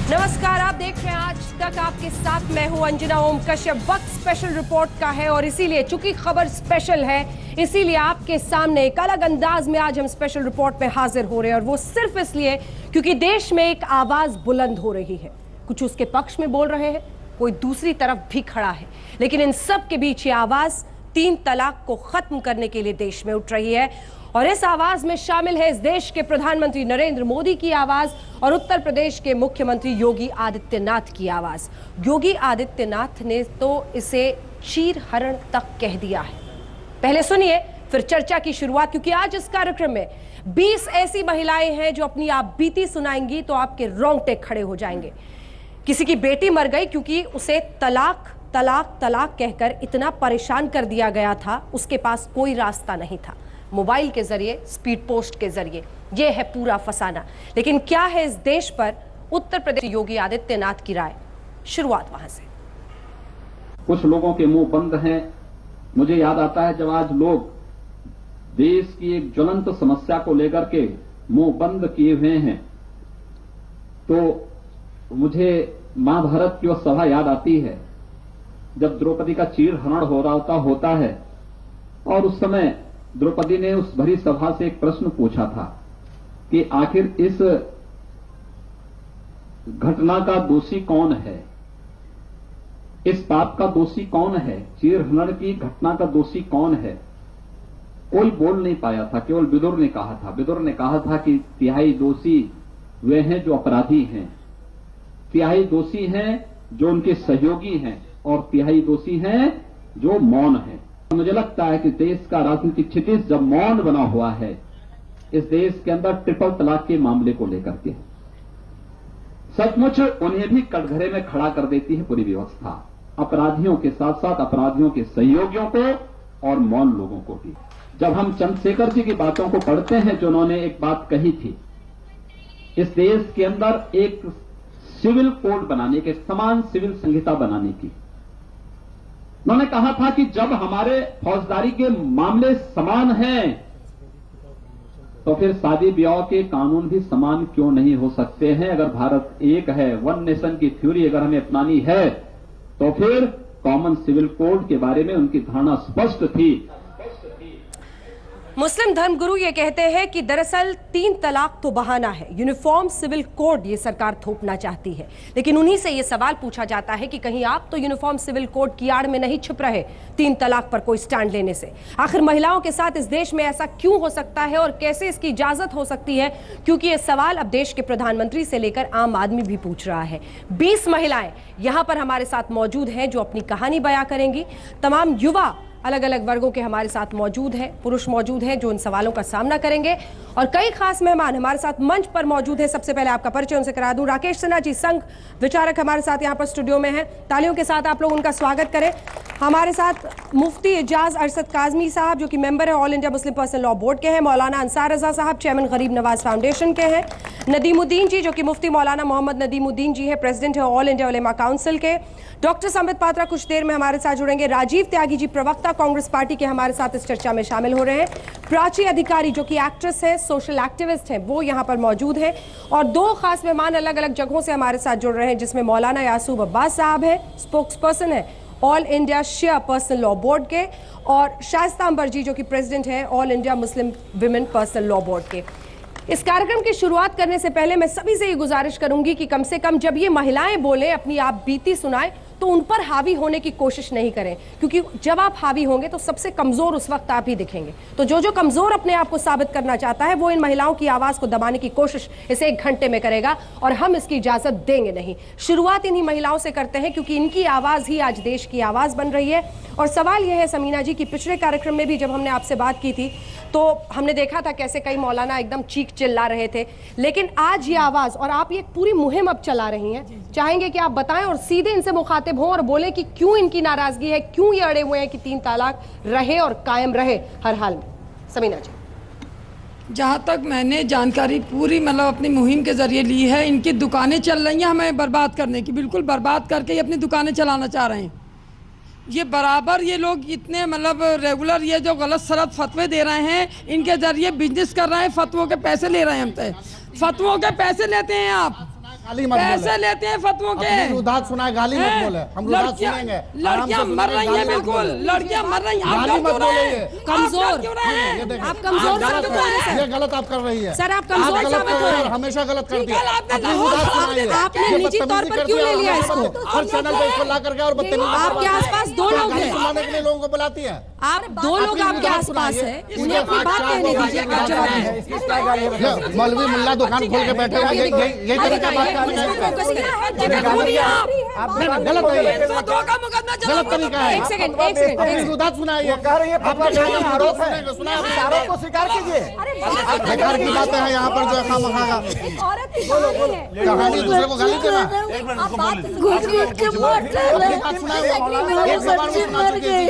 नमस्कार, आप देख रहे हैं आज तक। आपके साथ मैं हूं अंजना ओम कश्यप। वक्त स्पेशल रिपोर्ट का है और इसीलिए चूंकि खबर स्पेशल है, इसीलिए आपके सामने एक अलग अंदाज में आज हम स्पेशल रिपोर्ट में हाजिर हो रहे हैं। और वो सिर्फ इसलिए क्योंकि देश में एक आवाज बुलंद हो रही है। कुछ उसके पक्ष में बोल रहे हैं, कोई दूसरी तरफ भी खड़ा है, लेकिन इन सब के बीच ये आवाज 3 तलाक को खत्म करने के लिए देश में उठ रही है। और इस आवाज में शामिल है इस देश के प्रधानमंत्री नरेंद्र मोदी की आवाज और उत्तर प्रदेश के मुख्यमंत्री योगी आदित्यनाथ की आवाज। योगी आदित्यनाथ ने तो इसे चीरहरण तक कह दिया है। पहले सुनिए, फिर चर्चा की शुरुआत, क्योंकि आज इस कार्यक्रम में 20 ऐसी महिलाएं हैं जो अपनी आप बीती सुनाएंगी तो आपके रोंगटे खड़े हो जाएंगे। किसी की बेटी मर गई क्योंकि उसे तलाक तलाक तलाक कहकर इतना परेशान कर दिया गया था, उसके पास कोई रास्ता नहीं था। मोबाइल के जरिए, स्पीड पोस्ट के जरिए, यह है पूरा फसाना। लेकिन क्या है इस देश पर उत्तर प्रदेश योगी आदित्यनाथ की राय? शुरुआत वहां से। कुछ लोगों के मुंह बंद हैं। मुझे याद आता है जब आज लोग देश की एक ज्वलंत समस्या को लेकर के मुंह बंद किए हुए हैं, तो मुझे महाभारत की वो सभा याद आती है जब द्रौपदी का चीरहरण हो रहा होता है और उस समय द्रौपदी ने उस भरी सभा से एक प्रश्न पूछा था कि आखिर इस घटना का दोषी कौन है, इस पाप का दोषी कौन है, चीरहरण की घटना का दोषी कौन है। कोई बोल नहीं पाया था, केवल विदुर ने कहा था। विदुर ने कहा था कि तिहाई दोषी वे हैं जो अपराधी हैं, तिहाई दोषी हैं जो उनके सहयोगी हैं और तिहाई दोषी हैं जो मौन हैं। मुझे लगता है कि देश का राजनीतिक क्षितिज जब मौन बना हुआ है इस देश के अंदर ट्रिपल तलाक के मामले को लेकर के, सचमुच उन्हें भी कटघरे में खड़ा कर देती है पूरी व्यवस्था, अपराधियों के साथ साथ अपराधियों के सहयोगियों को और मौन लोगों को भी। जब हम चंद्रशेखर जी की बातों को पढ़ते हैं जो उन्होंने एक बात कही थी, इस देश के अंदर एक सिविल कोड बनाने के, समान सिविल संहिता बनाने की, उन्होंने कहा था कि जब हमारे फौजदारी के मामले समान हैं तो फिर शादी ब्याह के कानून भी समान क्यों नहीं हो सकते हैं। अगर भारत एक है, वन नेशन की थ्योरी अगर हमें अपनानी है तो फिर कॉमन सिविल कोड के बारे में उनकी धारणा स्पष्ट थी। मुस्लिम धर्मगुरु ये कहते हैं कि दरअसल 3 तलाक तो बहाना है, यूनिफॉर्म सिविल कोड ये सरकार थोपना चाहती है। लेकिन उन्हीं से ये सवाल पूछा जाता है कि कहीं आप तो यूनिफॉर्म सिविल कोड की आड़ में नहीं छिप रहे 3 तलाक पर कोई स्टैंड लेने से? आखिर महिलाओं के साथ इस देश में ऐसा क्यों हो सकता है और कैसे इसकी इजाजत हो सकती है? क्योंकि ये सवाल अब देश के प्रधानमंत्री से लेकर आम आदमी भी पूछ रहा है। 20 महिलाएं यहां पर हमारे साथ मौजूद हैं जो अपनी कहानी बयां करेंगी। तमाम युवा अलग अलग वर्गों के हमारे साथ मौजूद हैं, पुरुष मौजूद हैं जो इन सवालों का सामना करेंगे। और कई खास मेहमान हमारे साथ मंच पर मौजूद हैं। सबसे पहले आपका परिचय उनसे करा दूं। राकेश सिन्हा जी, संघ विचारक, हमारे साथ यहाँ पर स्टूडियो में हैं। तालियों के साथ आप लोग उनका स्वागत करें। हमारे साथ मुफ्ती इजाज अरशद काजमी साहब जो कि मेंबर है all India Muslim personal law board के हैं। मौलाना अंसार रजा साहब चेयरमैन गरीब नवाज फाउंडेशन के हैं। नदीमुद्दीन जी जो कि मुफ्ती मौलाना मोहम्मद नदीमुद्दीन जी है, प्रेसिडेंट है ऑल इंडिया उलेमा काउंसिल के। डॉक्टर संबित पात्रा कुछ देर में हमारे साथ जुड़ेंगे। राजीव त्यागी जी प्रवक्ता कांग्रेस पार्टी के हमारे साथ इस चर्चा में शामिल हो रहे हैं। प्राची अधिकारी जो कि एक्ट्रेस है, सोशल एक्टिविस्ट है, वो यहाँ पर मौजूद है। और 2 खास मेहमान अलग अलग जगहों से हमारे साथ जुड़ रहे हैं, जिसमें मौलाना यासूब अब्बास साहब है, स्पोक्स पर्सन है ऑल इंडिया शिया पर्सनल लॉ बोर्ड के, और शाइस्ता अंबर जी जो कि प्रेसिडेंट है all India Muslim women personal law board के। इस कार्यक्रम की शुरुआत करने से पहले मैं सभी से ये गुजारिश करूंगी कि कम से कम जब ये महिलाएं बोले, अपनी आप बीती सुनाएं, तो उन पर हावी होने की कोशिश नहीं करें, क्योंकि जब आप हावी होंगे तो सबसे कमजोर उस वक्त आप ही दिखेंगे। तो जो कमजोर अपने आप को साबित करना चाहता है वो इन महिलाओं की आवाज को दबाने की कोशिश इस 1 घंटे में करेगा और हम इसकी इजाजत देंगे नहीं। शुरुआत इन्हीं महिलाओं से करते हैं क्योंकि इनकी आवाज ही आज देश की आवाज बन रही है। और सवाल यह है समीना जी कि पिछले कार्यक्रम में भी जब हमने आपसे बात की थी तो हमने देखा था कैसे कई मौलाना एकदम चीख चिल्ला रहे थे, लेकिन आज ये आवाज और आप ये पूरी मुहिम अब चला रही हैं, चाहेंगे कि आप बताएं और सीधे इनसे मुखातिब हों और बोले कि क्यों इनकी नाराजगी है, क्यों ये अड़े हुए हैं कि 3 तलाक रहे और कायम रहे हर हाल में? समीना जी। जहाँ तक मैंने जानकारी पूरी मतलब अपनी मुहिम के जरिए ली है, इनकी दुकानें चल रही हैं हमें बर्बाद करने की, बिल्कुल बर्बाद करके ये अपनी दुकानें चलाना चाह रहे हैं। ये बराबर ये लोग इतने मतलब रेगुलर ये जो गलत सलत फतवे दे रहे हैं, इनके जरिए बिजनेस कर रहे हैं, फतवों के पैसे ले रहे हैं हमसे, फतवों के पैसे लेते हैं आप। गाली मत बोले। पैसे लेते हैं फतवों के। अपनी रुदात सुनाए, गाली मत बोले। हम रुदात सुनेंगे। लड़कियां मर रही हैं, बिल्कुल लड़कियां मर रही हैं। गाली मत बोले। कमजोर ये देखिए, आप कमजोर साबित हो रहे हैं ये गलत आप कर रही है सर, आप कमजोर गलत साबित कर हो रहे रहे हैं, हैं। हमेशा गलत करती है। ठीक है, आपने अपनी लाहौर रुदात खराब सुनाइए। किया। आपने ये निजी तौर बदतमीजी पर क्यों करती ले है, लिया और इसको? हर चैनल पे इसको ला करके और बदतमीजी आपके आसपास दो लोग गाली हैं। सुनाने के लिए लोगों को बुलाती है। आप दो लोग आपके आसपास है, उन्हें अपनी बात कहने दीजिए। मौलवी मुल्ला दुकान खोल के बैठे हैं, यही तरीका बात करने का गलत है, गलत तरीका है। एक सेकंड अपनी रुदात सुनाइए। आपके आरोप है, आरोप को स्वीकार कीजिए। बेकार की बातें हैं यहाँ पर जो खामखागा कहानी दूसरे को गाली देना। घुट के मर डाला। बात सुनाए, एक सवाल में सुना चुके हैं।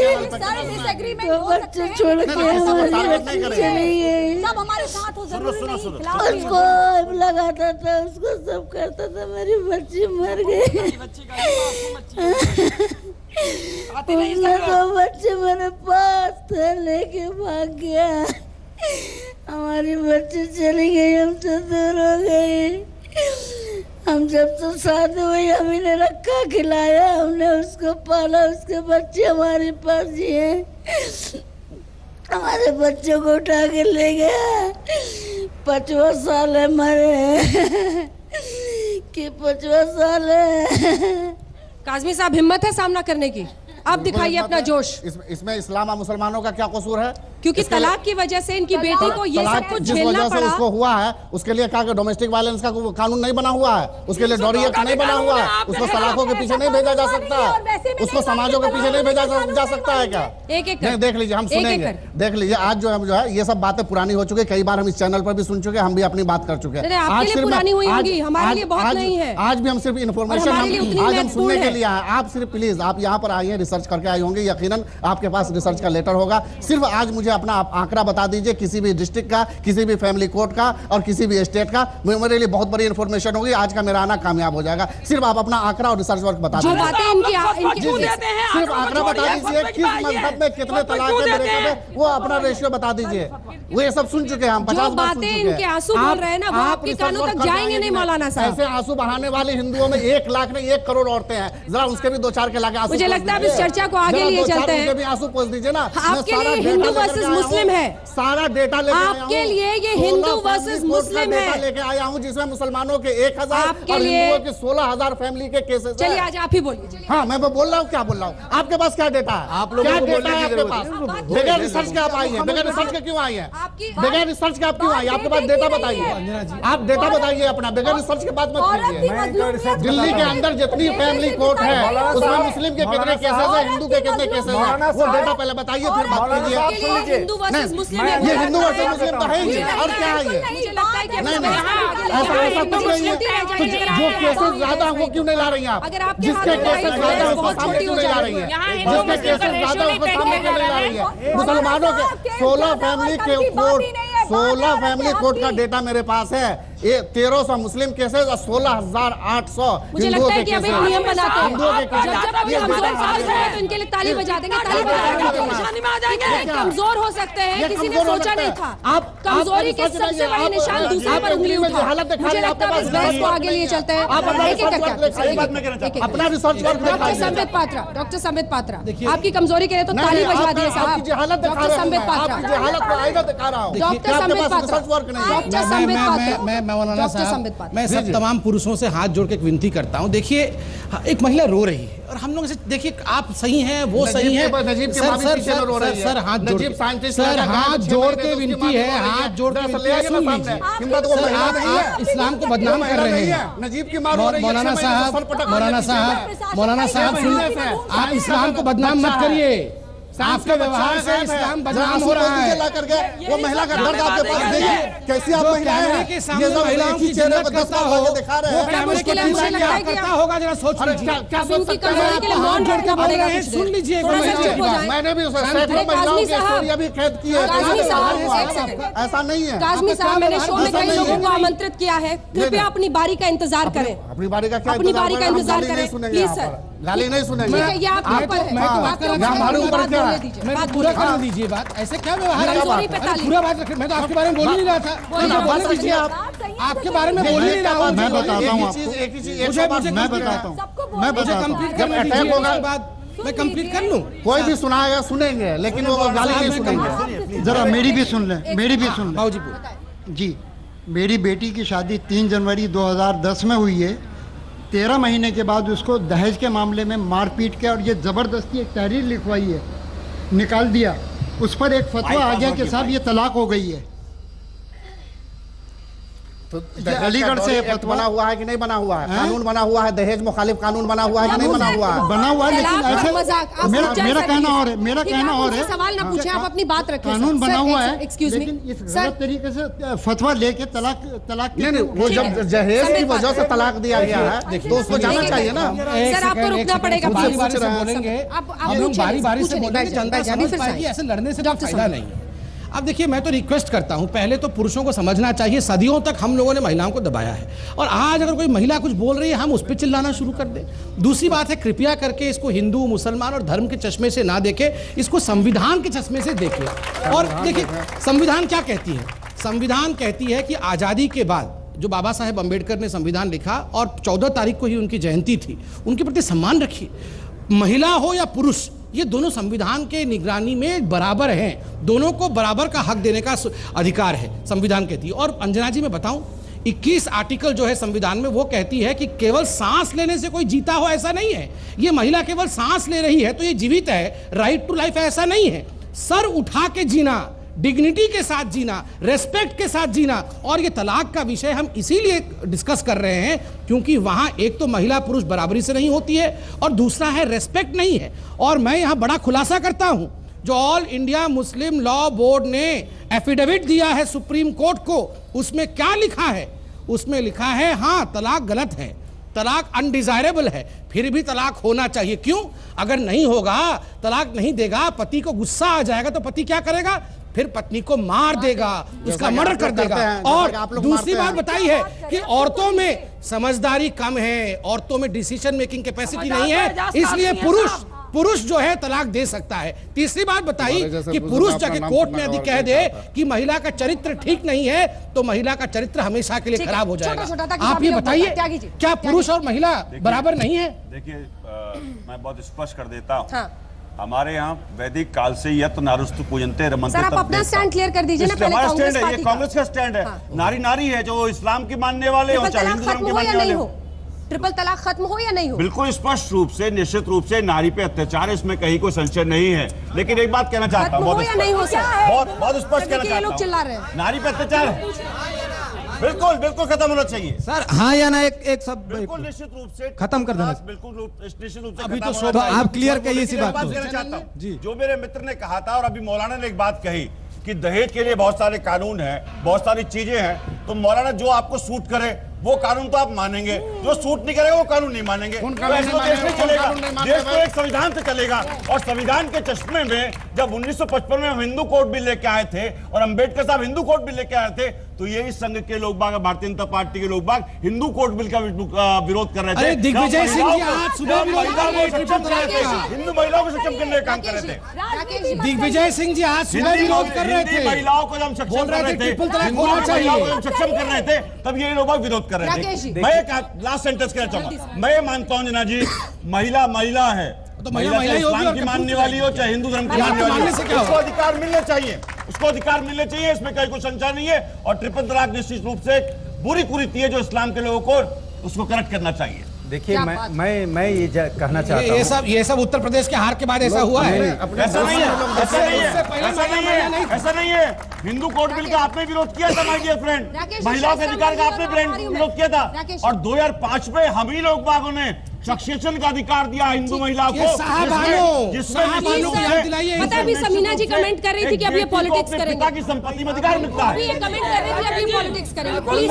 बच्चे छोड़ के हमारी बच्ची चली गई। सब हमारे साथ हो, जरूरी नहीं खिलाफ उसको लगाता था, उसको सब करता था, मेरी बच्ची मर गई। उसने तो बच्चे मेरे पास थे, लेके भाग गया। हमारी बच्ची चली गई, हमसे दूर हो गई। हम जब तो शादी हुई, हमी ने रखा खिलाया, हमने उसको पाला, उसके बच्चे हमारे पास ही हैं। हमारे बच्चों को उठा के ले गया। 5वां साल है मरे कि 5वां साल है। काज़मी साहब, हिम्मत है सामना करने की? अब दिखाइए अपना जोश। इसमें इस्लाम और मुसलमानों का क्या कसूर है? क्योंकि तलाक की वजह से इनकी बेटी को ये सब कुछ जिस झेलना वजह से पड़ा। उसको हुआ है, उसके लिए क्या डोमेस्टिक वायलेंस का कानून नहीं बना हुआ है, उसके लिए डॉरी एक्ट नहीं बना हुआ है, उसको सलाखों के पीछे नहीं भेजा जा सकता, उसको समाजों के पीछे नहीं भेजा जा सकता है क्या? एक एक नहीं, देख लीजिए, हम सुनेंगे, देख लीजिए। आज जो है ये सब बातें पुरानी हो चुकी है, कई बार हम इस चैनल पर भी सुन चुके हैं, हम भी अपनी बात कर चुके हैं। आपके लिए पुरानी हुई होगी, हमारे लिए बहुत नहीं है। आज भी हम सिर्फ इन्फॉर्मेशन आज हम सुनने के लिए आए। आप सिर्फ प्लीज, आप यहाँ पर आई हैं, रिसर्च करके आई होंगे, यकीनन आपके पास रिसर्च का लेटर होगा। सिर्फ आज मुझे अपना आंकड़ा बता दीजिए, किसी भी डिस्ट्रिक्ट का, किसी भी फैमिली कोर्ट का और किसी भी स्टेट का। मेरे लिए बहुत बड़ी इन्फॉर्मेशन होगी, आज का मेरा आना कामयाब हो जाएगा। सिर्फ आप अपना आंकड़ा और रिसर्च वर्क बता दीजिए। सिर्फ आंकड़ा बता दीजिए, किस मजहब में कितने तलाक है, वो अपना रेशियो बता दीजिए। वो ये सब सुन चुके हैं हम, 50 बार सुन चुके हैं। इनके आंसू बोल रहे हैं ना, वो आपके कानों तक जाएंगे नहीं मौलाना साहब। ऐसे आंसू बहाने वाले हिंदुओं में 1 लाख नहीं 1 करोड़ औरतें हैं, जरा उसके भी 2-4 के लाके आंसू। मुझे लगता है इस चर्चा को आगे लिए चलते हैं। भी आंसू पोंछ दीजिए ना। आपके लिए हिंदू वर्सेस मुस्लिम है, सारा डेटा लेके आया हूं। आपके लिए ये हिंदू वर्सेस मुस्लिम है, लेके आया हूं, जिसमें मुसलमानों के 1000 आपके और लिए हिंदुओं के 16000 फैमिली के केसेस। चलिए आज आप ही बोलिए। हाँ, मैं बोल रहा हूँ, क्या बोल रहा हूँ? आपके पास क्या डेटा है? आप लोगों को बोलने की जरूरत है। बगैर रिसर्च के आप आई हैं, बगैर रिसर्च के क्यों आई हैं? बगैर रिसर्च के आप क्यों आई? आपके पास डेटा बताइए, आप डेटा बताइए अपना, बगैर रिसर्च के बात मत कीजिए। दिल्ली के अंदर जितनी फैमिली कोर्ट है, उसमें मुस्लिम के कितने केसेस है, हिंदू के कितने केसेस है, वो डेटा पहले बताइए, फिर बात कीजिए। हिंदू वर्सेस मुस्लिम है, ये हिंदू वर्सेस मुस्लिम तो है ही, और क्या है ये? मुझे लगता है कि नहीं नहीं, ऐसा कुछ नहीं है। जो केसेस ज्यादा है वो क्यों नहीं ला रही हैं आप? अगर आपके जिसके हाथ में केसेस आई ज्यादा है उसको बहुत सामने छोटी क्यों हो नहीं ला रही जाएगी। है? जिसके केसेस ज्यादा है उसको सामने क्यों नहीं ला रही है? मुसलमानों के 16 फैमिली के कोर्ट, 16 फैमिली कोर्ट का डेटा मेरे पास है। ये 1300 मुस्लिम केसेस और 16800 मुझे लगता है कि अब एक नियम बनाते हैं, हिंदुओं के जब जब ये कमजोर साबित होंगे तो इनके लिए ताली बजा देंगे, ताली बजा देंगे। ये कमजोर हो सकते हैं, किसी ने सोचा नहीं था। आप कमजोरी के सबसे बड़े निशान दूसरे पर उंगली उठा। मुझे लगता है इस बहस को आगे लिए चलते हैं। अपना research work doctor Sambit Patra, doctor Sambit Patra, आपकी कमजोरी के लिए तो ताली बजवा दिए साहब। Doctor Sambit Patra, doctor Sambit Patra, doctor Sambit Patra. मौलाना साहब, मैं सब तमाम पुरुषों से हाथ जोड़ के विनती करता हूं, देखिए एक महिला रो रही है और हम लोग से देखिए आप सही हैं, वो सही है। सर हाथ जोड़ के विनती है, हाथ जोड़ के विनती है, सुन लीजिए। सर आप इस्लाम को बदनाम कर रहे हैं। मौलाना साहब सुनिए, आप इस्लाम को बदनाम मत करिए। आपके व्यवहार से इस्लाम बदनाम हो रहा है। वो महिला का दर्द आपके पास देखिए, कैसी आप कैमरे के सामने महिलाओं की जिल्लत करता हो, वो कैमरे के पीछे क्या करता होगा, जरा सोच लीजिए। क्या सोच सकते हैं? सुन लीजिए, मैंने भी सैकड़ों महिलाओं की स्टोरियां भी कैद की है। ऐसा नहीं है। काज़मी साहब, मैंने शो में कई लोगों को आमंत्रित किया है, कृपया अपनी बारी का इंतजार करें। अपनी बारी का क्या? अपनी बारी का इंतजार करें प्लीज सर। गाली नहीं सुनेंगे। ये आपके ऊपर है, हमारे ऊपर क्या है? बात पूरा कर दीजिए। बात ऐसे क्या व्यवहार है? पूरा बात मैं तो आपके बारे में बोल ही नहीं रहा था। बात कीजिए आप। आपके बारे में बोल ही नहीं रहा हूँ। मैं बताता हूँ मुझे मैं बताता हूँ मैं बताता हूँ कंप्लीट जब करने अटैक दीजिए, होगा उसके बाद मैं कंप्लीट कर लूँ। कोई भी सुनाएगा सुनेंगे, लेकिन वो गाली नहीं सुनेंगे। जरा मेरी भी सुन लें, मेरी भी सुन बाबूजी लें जी। मेरी बेटी की शादी 3 जनवरी 2010 में हुई है। 13 महीने के बाद उसको दहेज के मामले में मारपीट के और ये ज़बरदस्ती एक तहरीर लिखवाई है, निकाल दिया। उस पर एक फतवा आ गया कि साहब ये तलाक हो गई है। तो अलीगढ़ से बना हुआ है कि नहीं बना हुआ है? कानून बना हुआ है, दहेज मुखालिफ कानून बना हुआ है कि नहीं बना हुआ है? बना हुआ है, लेकिन ऐसे मेरा कहना और है, मेरा कहना और है, सवाल ना पूछे, आप अपनी बात रखें। कानून बना हुआ है, एक्सक्यूज मी लेकिन इस गलत तरीके से फतवा लेके तलाक नहीं, वो जब दहेज की वजह से तलाक दिया गया है तो उसको जाना चाहिए ना। सर आपको रुकना पड़ेगा, बारी बारी से बोलेंगे, हम लोग बारी बारी से बोलेंगे, जनता समझ पाएगी, ऐसे लड़ने से कोई फायदा नहीं है। अब देखिए, मैं तो रिक्वेस्ट करता हूं, पहले तो पुरुषों को समझना चाहिए, सदियों तक हम लोगों ने महिलाओं को दबाया है, और आज अगर कोई महिला कुछ बोल रही है हम उस पर चिल्लाना शुरू कर दें। दूसरी बात है, कृपया करके इसको हिंदू मुसलमान और धर्म के चश्मे से ना देखें, इसको संविधान के चश्मे से देखें। और देखिए, संविधान क्या कहती है? संविधान कहती है कि आज़ादी के बाद जो बाबा साहेब अम्बेडकर ने संविधान लिखा और 14 तारीख को ही उनकी जयंती थी, उनके प्रति सम्मान रखिए। महिला हो या पुरुष, ये दोनों संविधान के निगरानी में बराबर हैं, दोनों को बराबर का हक देने का अधिकार है, संविधान कहती है। और अंजना जी मैं बताऊं, 21 आर्टिकल जो है संविधान में, वो कहती है कि केवल सांस लेने से कोई जीता हो ऐसा नहीं है। ये महिला केवल सांस ले रही है तो ये जीवित है, राइट टू लाइफ ऐसा नहीं है। सर उठा के जीना, डिग्निटी के साथ जीना, रेस्पेक्ट के साथ जीना। और ये तलाक का विषय हम इसीलिए डिस्कस कर रहे हैं क्योंकि वहां एक तो महिला पुरुष बराबरी से नहीं होती है और दूसरा है रेस्पेक्ट नहीं है। और मैं यहां बड़ा खुलासा करता हूं, जो all India Muslim law board ने एफिडेविट दिया है सुप्रीम कोर्ट को, उसमें क्या लिखा है? उसमें लिखा है हाँ तलाक गलत है, तलाक अनडिजायरेबल है, फिर भी तलाक होना चाहिए। क्यों? अगर नहीं होगा, तलाक नहीं देगा, पति को गुस्सा आ जाएगा तो पति क्या करेगा? फिर पत्नी को मार देगा, उसका मर्डर कर देगा। और दूसरी बात बताई है कि औरतों में समझदारी कम है, औरतों में डिसीजन मेकिंग कैपेसिटी नहीं है, इसलिए पुरुष जो है तलाक दे सकता है। तीसरी बात बताई कि पुरुष जाके कोर्ट में यदि कह दे कि महिला का चरित्र ठीक नहीं है तो महिला का चरित्र हमेशा के लिए खराब हो जाएगा। आप ये बताइए, क्या पुरुष और महिला बराबर नहीं है? देखिए, मैं बहुत स्पष्ट कर देता हूँ, हमारे यहाँ वैदिक काल से यत नारुस्तु पूजनते रमन्ते। सर आप अपना स्टैंड क्लियर कर दीजिए ना। पहले कांग्रेस स्टैंड है, ये कांग्रेस का स्टैंड है। नारी नारी है, जो इस्लाम की मानने वाले हो चाहे हिंदू धर्म के मानने वाले हो। ट्रिपल तलाक खत्म हो या नहीं हो? बिल्कुल स्पष्ट रूप से, निश्चित रूप से नारी पे अत्याचार, इसमें कहीं कोई संशय नहीं है। लेकिन एक बात कहना चाहता हूँ, बहुत स्पष्ट कहना चाहता हूँ, चिल्ला रहे हैं नारी पे अत्याचार बिल्कुल खत्म होना चाहिए सर। हाँ या ना एक सब बिल्कुल निश्चित रूप से खत्म कर देना, बिल्कुल निश्चित रूप से। अभी तो आप क्लियर कहिए इसी बात को। कहना चाहता हूं, जो मेरे मित्र ने कहा था और अभी मौलाना ने एक बात कही कि दहेज के लिए बहुत सारे कानून हैं, बहुत सारी चीजें हैं, तो मौलाना जो आपको सूट करे वो कानून तो आप मानेंगे, जो सूट नहीं करेगा वो कानून नहीं मानेंगे। तो देश नहीं चलेगा, देश तो एक संविधान से चलेगा। और संविधान के चश्मे में जब 1955 में हम हिंदू कोड बिल लेके आए थे और अंबेडकर साहब हिंदू कोड बिल लेके आए थे, तो यही संघ के लोग बाग, भारतीय जनता पार्टी के लोग बाग हिंदू कोड बिल का विरोध कर रहे थे। दिग्विजय सिंह जी आज सुबह हिंदू महिलाओं को सक्षम करने का काम कर रहे थे। दिग्विजय सिंह जी आज सुबह विरोध कर रहे थे, महिलाओं को हम सक्षम कर रहे थे, महिलाओं को हम सक्षम कर रहे थे, तब ये लोग विरोध कर रहे थे। मैं एक लास्ट सेंटेंस कहना चाहूंगा, मैं ये मानता हूं जना जी, महिला है, तो महिला इस्लाम की मानने वाली हो चाहे हिंदू धर्म की मानने वाली हो, उसको अधिकार मिलने चाहिए, उसको अधिकार मिलने चाहिए, इसमें कोई संशय नहीं है। और ट्रिपल तलाक निश्चित रूप से बुरी कुरीति है जो इस्लाम के लोगों को उसको करेक्ट करना चाहिए। देखिए, मैं ये कहना चाहता हूँ, ये सब उत्तर प्रदेश के हार के बाद ऐसा हुआ है। ऐसा नहीं है। हिंदू कोड बिल का आपने विरोध किया था माय डियर फ्रेंड, महिलाओं के अधिकार का आपने विरोध किया था। और 2005 में हम ही लोग बागों ने सक्सेशन का अधिकार दिया हिंदू महिलाओं को, पता है समीना जी कमेंट कर रही थी कि अब ये पॉलिटिक्स करेंगे, पिता की संपत्ति में अधिकार मिलता है। ये कमेंट कर रही थी अब ये पॉलिटिक्स करेंगे। प्लीज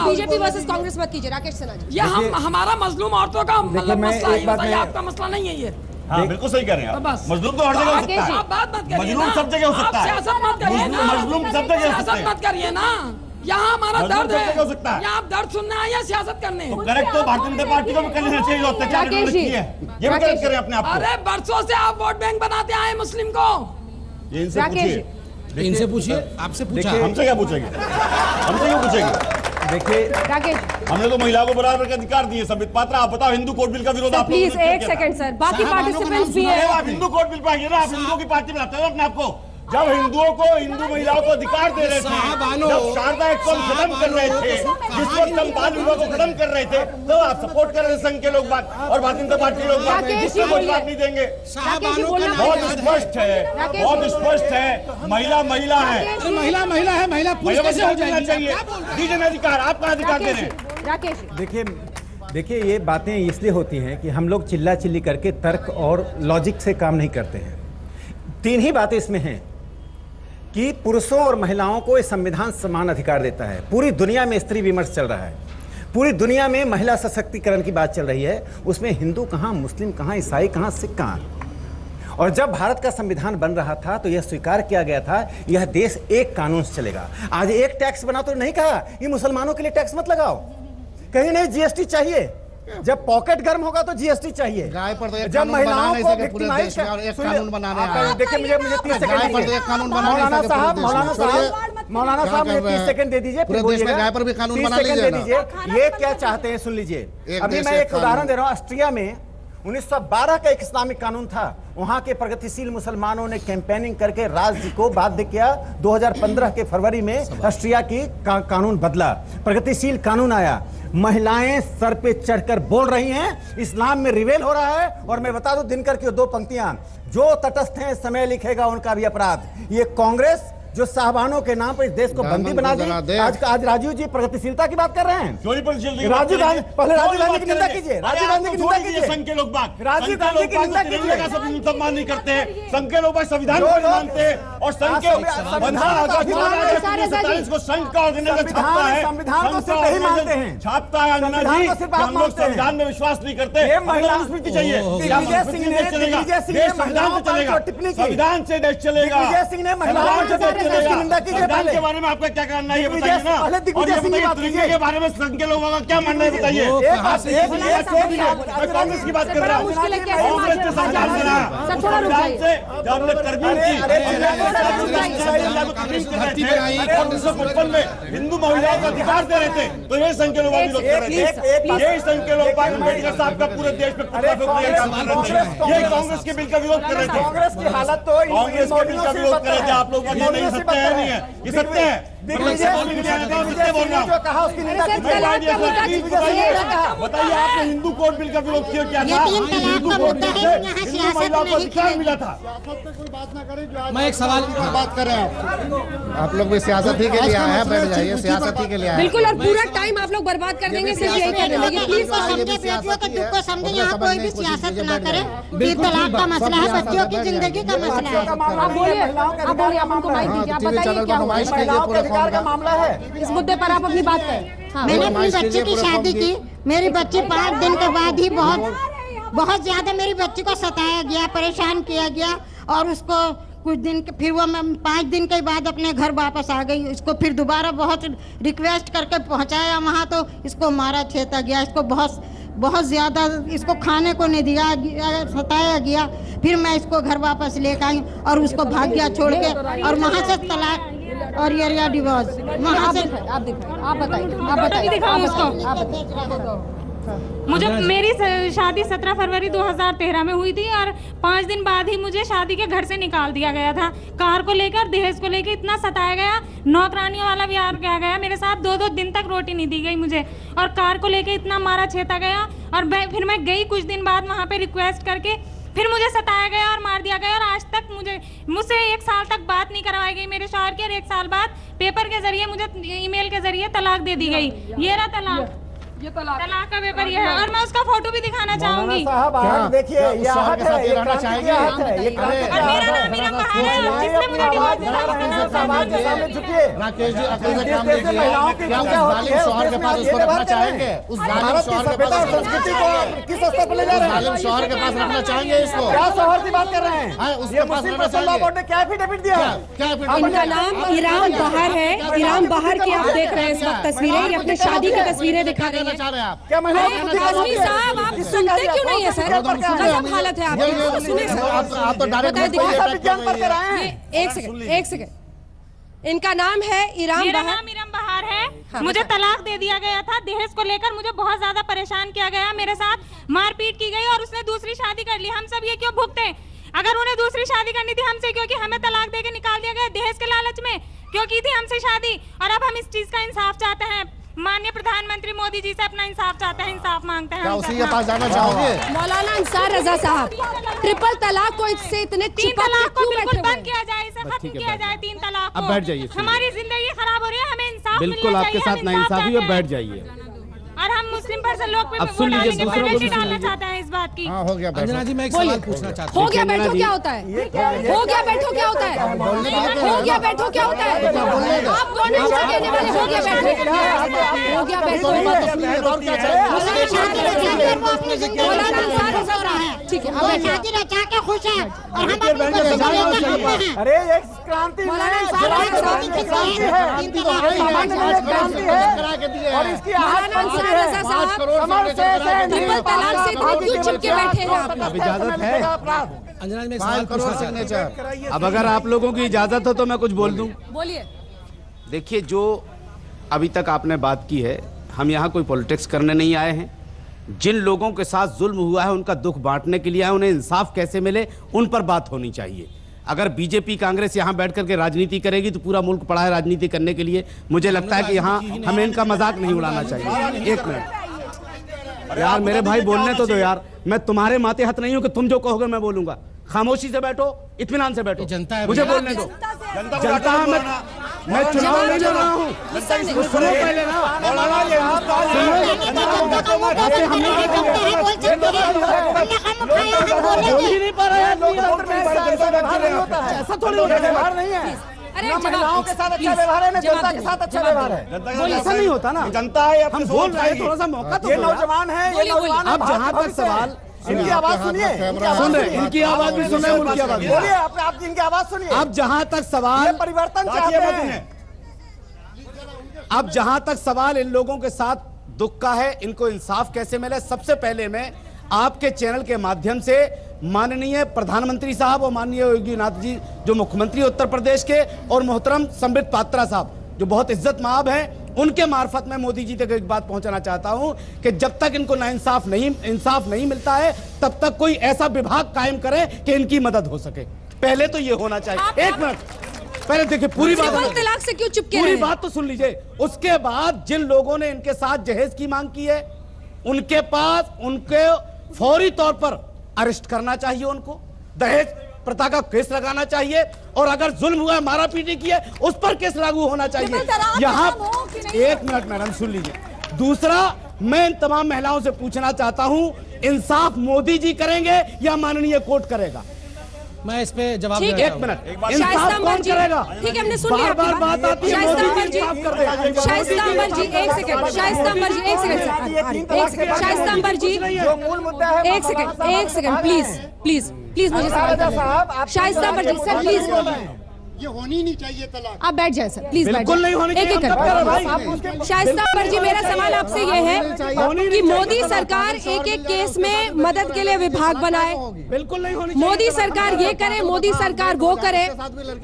बीजेपी वर्सेस कांग्रेस मत कीजिए। राकेश सिन्हा जी, ये हमारा मजलूम औरतों का मसला है, बताइए आपका मसला नहीं है ये। हाँ बिल्कुल सही कह रहे हैं आप। मजलूम तो हर जगह हो सकता है, बात मत करिए, मजलूम सब जगह हो सकता है, सियासत मत करिए ना, मजलूम सब जगह हो सकता है, सियासत मत करिए ना। यहाँ हमारा दर्द है, हो सकता है। यहाँ आप दर्द सुनने आए या सियासत करने? तो करेक्ट तो भारतीय जनता पार्टी को भी कर लेना चाहिए, अत्याचार इन्होंने किए हैं, ये भी करेक्ट करें अपने आप को। अरे बरसों से आप वोट बैंक बनाते आए मुस्लिम को। ये इनसे पूछिए, इनसे पूछिए, आपसे पूछा, हमसे क्या पूछेंगे, हमसे क्यों पूछेंगे? देखिए राकेश हमने तो महिलाओं को बराबर के अधिकार दिए। संबित पात्रा, आप बताओ हिंदू कोड बिल का विरोध आप प्लीज एक सेकंड सर, बाकी पार्टिसिपेंट्स भी हैं। आप हिंदू कोड बिल पाएंगे ना, आप हिंदुओं की पार्टी बनाते हो अपने आपको। जब हिंदुओं को, हिंदू महिलाओं को अधिकार दे रहे थे, जब शारदा एक्ट को खत्म कर रहे थे, जिस वक्त हम बाल विवाह को खत्म कर रहे थे, तो आप सपोर्ट कर रहे थे संघ के लोग बात और भारतीय जनता पार्टी के लोग बात, जिससे कोई बात नहीं देंगे। बहुत स्पष्ट है, बहुत स्पष्ट है, महिला महिला है, महिला महिला है, महिला पुरुष कैसे हो जाएगी? चाहिए दीजिए अधिकार, आप कहाँ अधिकार दे रहे हैं? राकेश देखिए ये बातें इसलिए होती हैं कि हम लोग चिल्ला चिल्ली करके तर्क और लॉजिक से काम नहीं करते हैं। तीन ही बातें इसमें हैं कि पुरुषों और महिलाओं को ये संविधान समान अधिकार देता है। पूरी दुनिया में स्त्री विमर्श चल रहा है, पूरी दुनिया में महिला सशक्तिकरण की बात चल रही है। उसमें हिंदू कहाँ, मुस्लिम कहाँ, ईसाई कहाँ, सिख कहाँ। और जब भारत का संविधान बन रहा था तो यह स्वीकार किया गया था यह देश एक कानून से चलेगा। आज एक टैक्स बना तो नहीं कहा ये मुसलमानों के लिए टैक्स मत लगाओ, कहीं नहीं जीएसटी चाहिए। जब पॉकेट गर्म होगा तो जीएसटी चाहिए। गाय पर तो एक जब कानून महिलाओं बनाने को से पूरे देश में और एक कानून बनाने आया। देखिए मुझे 30 सेकंड गाय पर तो एक कानून बनाने मौलाना से साहब पूरे देश में। मौलाना साहब मुझे 30 सेकंड दे दीजिए, पूरे देश में गाय पर भी कानून बना लीजिए ना। ये क्या चाहते हैं सुन लीजिए। अभी मैं एक उदाहरण दे रहा हूँ। ऑस्ट्रिया में 1912 का एक इस्लामिक कानून था। वहां के प्रगतिशील मुसलमानों ने कैंपेनिंग करके राज्य को बाध्य किया। 2015 के फरवरी में ऑस्ट्रिया की कानून बदला, प्रगतिशील कानून आया। महिलाएं सर पे चढ़कर बोल रही हैं इस्लाम में रिवेल हो रहा है। और मैं बता दूं दिनकर की 2 पंक्तियां, जो तटस्थ हैं समय लिखेगा उनका भी अपराध। ये कांग्रेस जो साहबानों के नाम पर इस देश को बंदी बना दी। आज राजीव जी प्रगतिशीलता की बात कर रहे हैं। राजीव गांधी, पहले राजीव गांधी की निंदा कीजिए, राजीव गांधी की निंदा कीजिए। संघ के लोग बात, राजीव गांधी की निंदा कीजिए। सम्मान नहीं करते हैं, संघ के लोग संविधान को मानते हैं और संघ के 15 को संघ का ऑर्गेनाइजर छापता है, संविधान को सिर्फ नहीं मानते हैं, छापता है अंजना जी। हम लोग संविधान में विश्वास नहीं करते, मनुस्मृति चाहिए। संविधान से चलेगा, संविधान से देश चलेगा। विजय सिंह ने महिलाओं संविधान के बारे में आपका क्या कहना है ये बताइए ना। और तिरंगे के बारे में संघ के लोगों का क्या मानना है बताइए। कांग्रेस की बात कर रहा हूँ, कांग्रेस ने संविधान बना, संविधान से जब हमने तरमीम की 1955 में हिंदू महिलाओं को अधिकार दे रहे थे तो ये संघ के लोग विरोध कर रहे थे। ये संघ के लोग अम्बेडकर साहब का पूरे देश में ये कांग्रेस के बिल का विरोध कर रहे थे। कांग्रेस की हालत तो कांग्रेस के बिल का विरोध कर रहे थे आप लोग। नहीं सत्य है, नहीं है ये सत्य है। बताइए आपने हिंदू कोड बिल का विरोध क्यों किया था? हिंदू कोड बिल से हिंदू महिलाओं को अधिकार मिला था। मैं एक सवाल बात कर रहे हैं। आप लोग भी सियासत ही के लिए आए हैं, बैठ जाइए, सियासत ही के लिए आए हैं। बिल्कुल, और पूरा टाइम आप लोग बर्बाद कर देंगे सिर्फ यही कर देंगे। प्लीज समझे, यहाँ कोई भी सियासत ना करे। 3 तलाक का मसला है, बच्चों की जिंदगी का मसला है। आप बोलिए, आप उनको माइक दीजिए, आप बताइए क्या हुआ का मामला है। इस मुद्दे पर आप अपनी बात करें। मैंने अपनी बच्ची की शादी की, मेरी बच्ची 5 दिन के बाद ही बहुत ज्यादा मेरी बच्ची को सताया गया, परेशान किया गया और उसको कुछ दिन के फिर वो मैं 5 दिन के बाद अपने घर वापस आ गई। इसको फिर दोबारा बहुत रिक्वेस्ट करके पहुंचाया वहाँ तो इसको मारा छेता गया, इसको बहुत ज़्यादा इसको खाने को नहीं दिया, सताया गया। फिर मैं इसको घर वापस लेकर आई और उसको भाग गया छोड़ के और वहाँ से तलाक और ये डिवोर्स वहाँ से। आप बताइए। मुझे मेरी शादी 17 फरवरी 2013 में हुई थी और 5 दिन बाद ही मुझे शादी के घर से निकाल दिया गया था। कार को लेकर, दहेज को लेकर इतना सताया गया, नौकरानियों वाला व्यवहार किया गया मेरे साथ। 2 दिन तक रोटी नहीं दी गई मुझे और कार को लेकर इतना मारा छेता गया। और फिर मैं गई कुछ दिन बाद वहाँ पे रिक्वेस्ट करके, फिर मुझे सताया गया और मार दिया गया। और आज तक मुझसे 1 साल तक बात नहीं करवाई गई मेरे शौहर की। और 1 साल बाद पेपर के जरिए मुझे ईमेल के जरिए तलाक दे दी गई। ये रहा तलाक, ये तलाक का पेपर ये है। और मैं उसका फोटो भी दिखाना चाहूंगी। देखिए ये चाहेंगे और मेरा नाम इरम बहार है, जिसने मुझे डिवोर्स दिया। राकेश जी, अकल से काम लीजिए। क्या आप जालिम शौहर के पास उसको रखना चाहेंगे? उस जालिम शौहर के पास संस्कृति को किस स्तर पर ले जा रहे हैं? जालिम शौहर के पास रखना चाहेंगे इसको? क्या शौहर की बात कर रहे हैं? उसके पास रखना चाहेंगे? क्या एफिडेविट दिया? इनका नाम इराम बहार है। इराम बहार की आप देख रहे हैं इस वक्त तस्वीरें, ये अपने शादी की तस्वीरें दिखा रही है। चाह रहे हैं आप? क्या आजमी साहब, आप सुनते क्यों नहीं है सर? गलत हालत है आपकी। सुनिए सर, आप तो डायरेक्ट एक सेकंड। इनका नाम है इराम बहार। परिवार है। मुझे तलाक दे दिया गया था, दहेज को लेकर मुझे बहुत ज्यादा परेशान किया गया, मेरे साथ मारपीट की गई और उसने दूसरी शादी कर ली। हम सब ये क्यों भुगते? अगर उन्हें दूसरी शादी करनी थी हमसे, क्योंकि हमें तलाक देके निकाल दिया गया दहेज के लालच में, क्यों की थी हमसे शादी? और अब हम इस चीज का इंसाफ चाहते हैं, माननीय प्रधानमंत्री मोदी जी से अपना इंसाफ चाहते हैं, इंसाफ मांगते हैं। क्या उसी के पास जाना चाहोगे? मौलाना अंसार रजा साहब, ट्रिपल तलाक को इससे इतने तीन तलाक को बिल्कुल बंद किया जाए, इसे खत्म किया जाए। तीन तलाक को, अब बैठ जाइए। हमारी जिंदगी खराब हो रही है, हमें इंसाफ बिल्कुल आपके साथ नाइंसाफी है, बैठ जाइए। और हम मुस्लिम पर्सन लोग पे अब सुन लीजिए, दूसरों को भी डालना चाहते हैं इस बात की। हाँ, हो गया। अंजना जी, मैं एक सवाल पूछना चाहता हूँ। हो गया बैठो क्या होता है? हो गया बैठो क्या होता है? हो गया बैठो क्या होता है? आप कौन है मुझे कहने वाले? हो गया बैठो, हो गया बैठो। ठीक है, खुश है और अरे एक क्रांति और इसकी ट्रिपल तलाक से क्यों चिपके बैठे हैं आप? अब इजाजत है? अंजना जी, मैं एक सवाल पूछना चाहता हूं। अब अगर आप लोगों की इजाजत हो तो मैं कुछ बोल दूं। बोलिए। देखिए, जो अभी तक आपने बात की है, हम यहाँ कोई पॉलिटिक्स करने नहीं आए हैं। जिन लोगों के साथ जुल्म हुआ है उनका दुख बांटने के लिए आए, उन्हें इंसाफ कैसे मिले उन पर बात होनी चाहिए। अगर बीजेपी कांग्रेस यहाँ बैठ करके राजनीति करेगी तो पूरा मुल्क पड़ा है राजनीति करने के लिए। मुझे लगता है कि यहाँ हमें इनका मजाक नहीं उड़ाना चाहिए। एक मिनट यार, मेरे भाई बोलने तो दो यार। मैं तुम्हारे माथे हाथ नहीं हूँ कि तुम जो कहोगे मैं बोलूंगा। खामोशी से बैठो, इत्मीनान से बैठो, जनता है, मुझे बोलने दो। जनता मैं चुनाव नहीं लड़ रहा हूँ, सुनो पहले ना। ऐसा थोड़ी नहीं है। अरे महिलाओं के साथ अच्छा व्यवहार है, जनता के साथ अच्छा व्यवहार है। ऐसा नहीं होता ना। जनता है, हम बोल रहे हैं, थोड़ा सा मौका तो ये नौजवान है, ये नौजवान। अब जहाँ तक सवाल, इनकी आवाज सुनिए, सुन रहे, इनकी आवाज भी सुन रहे, उनकी आवाज बोलिए, आप इनकी आवाज सुनिए। अब जहाँ तक सवाल, परिवर्तन चाहते हैं। अब जहां तक सवाल इन लोगों के साथ दुख का है, इनको इंसाफ कैसे मिले, सबसे पहले मैं आपके चैनल के माध्यम से माननीय प्रधानमंत्री साहब और माननीय योगी नाथ जी जो मुख्यमंत्री उत्तर प्रदेश के, और मोहतरम संबित पात्रा साहब जो बहुत इज्जत माब हैं, उनके मार्फत में मोदी जी तक एक बात पहुंचाना चाहता हूं कि जब तक इनको इंसाफ नहीं मिलता है तब तक कोई ऐसा विभाग कायम करें कि इनकी मदद हो सके। पहले तो ये होना चाहिए। एक मिनट पहले देखिए, पूरी बात, तलाक से क्यों चिपके पूरी बात तो सुन लीजिए। उसके बाद जिन लोगों ने इनके साथ जहेज की मांग की है उनके पास उनके फौरी तौर पर अरेस्ट करना चाहिए, उनको दहेज प्रथा का केस लगाना चाहिए, और अगर जुल्म हुआ है, मारा पीटी की है, उस पर केस लागू होना चाहिए। यहाँ एक मिनट मैडम सुन लीजिए। दूसरा, मैं इन तमाम महिलाओं से पूछना चाहता हूं, इंसाफ मोदी जी करेंगे या माननीय कोर्ट करेगा? मैं इस पे जवाब एक मिनट, इंसाफ कौन करेगा? ठीक है, हमने सुन लिया। बार बात आती है, मोदी जी माफ कर दे। शाइस्ता अंबर जी एक सेकंड, शाइस्ता अंबर जी एक सेकंड, शाइस्ता अंबर जी जो मूल मुद्दा है, एक सेकंड प्लीज मुझे सवाल करने। शाइस्ता अंबर जी सर प्लीज, ये होनी नहीं चाहिए तलाक। आप बैठ जाए सर प्लीज, बिल्कुल नहीं होनी चाहिए। शाइस्ता अंबर जी, मेरा सवाल आपसे ये है कि मोदी सरकार एक एक केस में मदद के लिए विभाग बनाए, बिल्कुल नहीं होनी। मोदी सरकार ये करे, मोदी सरकार वो करे,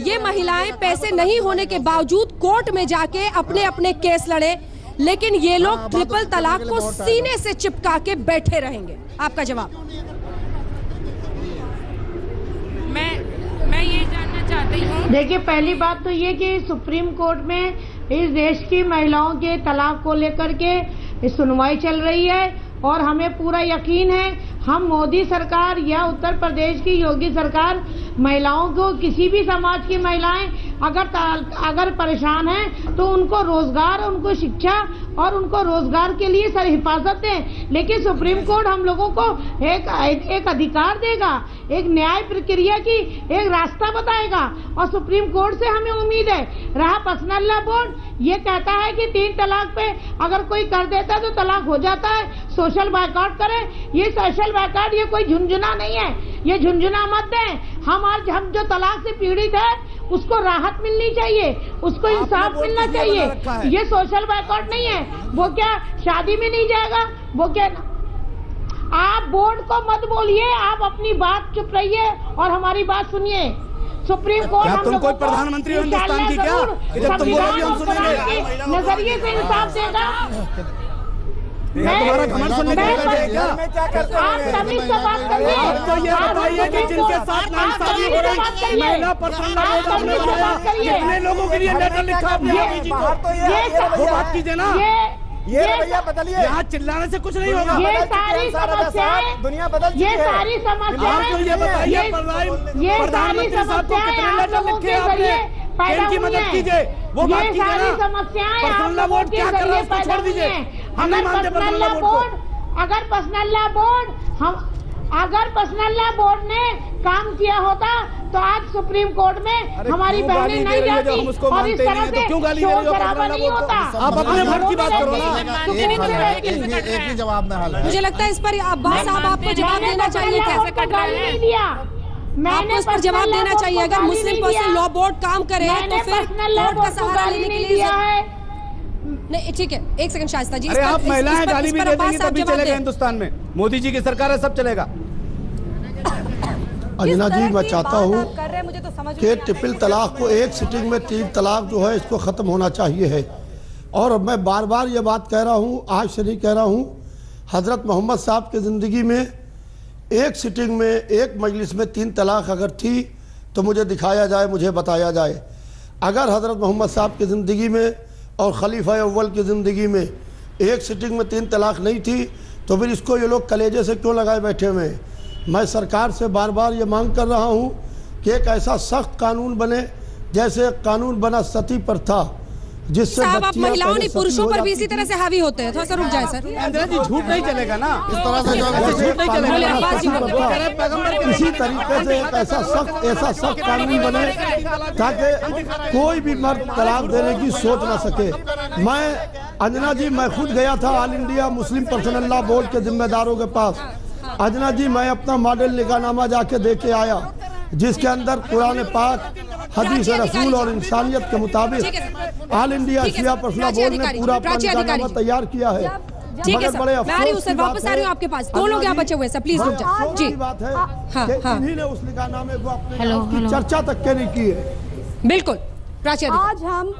ये महिलाएं पैसे नहीं होने के बावजूद कोर्ट में जाके अपने अपने केस लड़े, लेकिन ये लोग ट्रिपल तलाक को सीने से चिपका के बैठे रहेंगे। आपका जवाब? मैं ये जानना चाहती हूँ। देखिए, पहली बात तो ये कि सुप्रीम कोर्ट में इस देश की महिलाओं के तलाक को लेकर के सुनवाई चल रही है, और हमें पूरा यकीन है हम मोदी सरकार या उत्तर प्रदेश की योगी सरकार महिलाओं को, किसी भी समाज की महिलाएं अगर परेशान हैं तो उनको रोजगार, उनको शिक्षा और उनको रोजगार के लिए सर हिफाजत दें। लेकिन सुप्रीम कोर्ट हम लोगों को एक अधिकार देगा, एक न्याय प्रक्रिया की एक रास्ता बताएगा, और सुप्रीम कोर्ट से हमें उम्मीद है। रहा पर्सनल लॉ बोर्ड, ये कहता है कि 3 तलाक पे अगर कोई कर देता है तो तलाक हो जाता है, सोशल बायकॉट करें। ये सोशल बायकॉट ये कोई झुंझुना नहीं है, ये झुंझुना मत दें। हम जो तलाक से पीड़ित है उसको राहत मिलनी चाहिए, उसको इंसाफ मिलना चाहिए। ये सोशल बायकॉट नहीं है। वो क्या शादी में नहीं जाएगा? वो क्या? आप बोर्ड को मत बोलिए, आप अपनी बात चुप रहिए और हमारी बात सुनिए। सुप्रीम कोर्ट क्या तुम कोई प्रधानमंत्री हो हिंदुस्तान की क्या? जब तुम बोलोगे हम सुनेंगे। नजरिए से इंसाफ देगा। तुम्हारा घमंड सुनने के लिए क्या? आप तमीज से बात करिए। तो ये बताइए कि जिनके साथ नाइंसाफी हो रही महिला पर्सनल कितने लोगों के लिए लेटर लिखा आपने अभी जी को? वो बात कीजिए ना। ये रवैया बदलिए। यहाँ चिल्लाने से कुछ नहीं होगा। ये सारी समस्याएं दुनिया बदल चुकी है। ये सारी समस्याएं आप तो ये बताइए प्रधानमंत्री साहब को कितने लेटर लिखे आपने? इनकी मदद कीजिए, वो बात कीजिए ना। पर्सनल लॉ बोर्ड क्या कर रहा है उसको छोड़ दीजिए। हम नहीं मानते पर्सनल लॉ बोर्ड को। अगर पर्सनल लॉ बोर्ड अगर पर्सनल लॉ बोर्ड ने काम किया होता तो आज सुप्रीम कोर्ट में हमारी बहनें नहीं जाती और इस तरह से शोर शराबा नहीं होता। आप अपने भर की बात करो ना। एक ही जवाब में हल है। मुझे लगता है इस पर अब्बास साहब आपको जवाब देना चाहिए। कैसे कट रहे हैं? आपको इस पर जवाब देना चाहिए। अगर मुस्लिम पर्सनल लॉ बोर्ड काम करे तो फिर कोर्ट का सहारा लेने के लिए नहीं। ठीक है, एक सेकंड शाइस्ता जी। अरे आप महिलाएं गाली भी दे देंगी तभी चलेगा हिंदुस्तान में। मोदी जी की सरकार है, सब चलेगा। अंजना जी, मैं चाहता हूँ कि ट्रिपल तलाक को एक सिटिंग में 3 तलाक जो है इसको ख़त्म होना चाहिए है। और मैं बार बार ये बात कह रहा हूँ, आज से नहीं कह रहा हूँ, हज़रत मोहम्मद साहब की ज़िंदगी में एक सिटिंग में एक मजलिस में 3 तलाक अगर थी तो मुझे दिखाया जाए, मुझे बताया जाए। अगर हज़रत मोहम्मद साहब की ज़िंदगी में और खलीफा अव्वल की ज़िंदगी में एक सिटिंग में 3 तलाक नहीं थी तो फिर इसको ये लोग कलेजे से क्यों लगाए बैठे हुए हैं? मैं सरकार से बार बार ये मांग कर रहा हूँ कि एक ऐसा सख्त कानून बने जैसे कानून बना सती पर था, जिससे साहब आप महिलाओं ने पुरुषों पर भी इसी तरह से हावी होते हैं। थोड़ा सा रुक जाए सर। अंजना जी, झूठ नहीं चलेगा ना इस तरह से जो झूठ नहीं चलेगा। इसी तरीके से एक ऐसा सख्त कानून बने ताकि कोई भी मर्द तलाक देने की सोच ना सके। अंजना जी, मैं खुद गया था all India Muslim personal law board के जिम्मेदारों के पास। अंजना जी, मैं अपना मॉडल निकाहनामा जाके देके आया जिसके अंदर कुरान पाक, हदीस रसूल और इंसानियत के मुताबिक ऑल इंडिया शिया पर्सनल बोर्ड ने पूरा अपना निकाहनामा तैयार किया है। ठीक है सर, मैं आ रही हूँ सर, वापस आ रही हूँ आपके पास। 2 लोग यहाँ बचे हुए सर, प्लीज रुक जाओ जी। बात है कि इन्हीं ने उस निकाहनामे को अपने चर्चा तक के नहीं की है। बिल्कुल। आज हम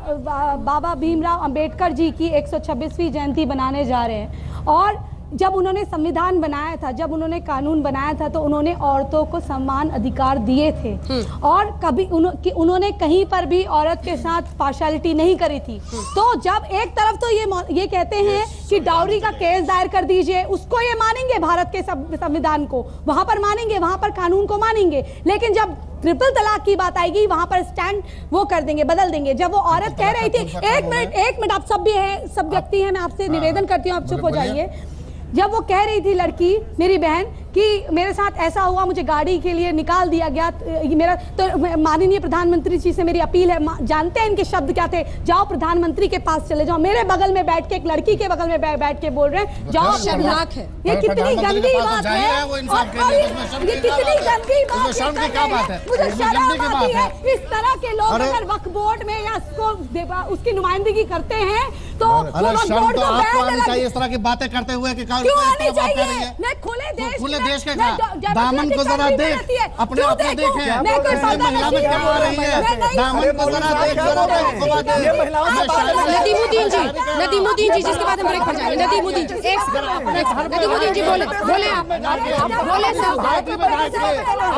बाबा भीमराव अंबेडकर जी की 126वीं जयंती बनाने जा रहे हैं। और जब उन्होंने संविधान बनाया था, जब उन्होंने कानून बनाया था तो उन्होंने औरतों को समान अधिकार दिए थे और कभी उन्होंने कहीं पर भी औरत के साथ पार्शियलिटी नहीं करी थी। तो जब एक तरफ तो ये कहते हैं कि डाउरी का केस दायर कर दीजिए, उसको ये मानेंगे, भारत के संविधान को वहां पर मानेंगे, वहां पर कानून को मानेंगे, लेकिन जब ट्रिपल तलाक की बात आएगी वहां पर स्टैंड वो कर देंगे, बदल देंगे। जब वो औरत कह रही थी, एक मिनट आप सब भी हैं, सब व्यक्ति हैं, मैं आपसे निवेदन करती हूँ आप चुप हो जाइए। जब वो कह रही थी लड़की, मेरी बहन, कि मेरे साथ ऐसा हुआ, मुझे गाड़ी के लिए निकाल दिया गया, मेरा तो माननीय प्रधानमंत्री जी से मेरी अपील है, जानते हैं इनके शब्द क्या थे, जाओ प्रधानमंत्री के पास चले जाओ। मेरे बगल में बैठ के, एक लड़की के बगल में बैठ के बोल रहे हैं जाओ। शर्मनाक है, ये कितनी गंदी बात है, ये कितनी गंदी बात है, मुझे शर्म आती है। इस तरह के लोग अगर वक्फ बोर्ड में या उसकी नुमाइंदगी करते हैं तो इस तरह की बातें करते हुए कि क्यों आनी चाहिए? मैं खुले देश के दामन को जरा देख, अपने आप को देखें, महिला में क्या हो रही है, दामन को जरा देख। नदीमुद्दीन जी, जिसके बाद हम ब्रेक पर जाएंगे। नदीमुद्दीन जी बोले आप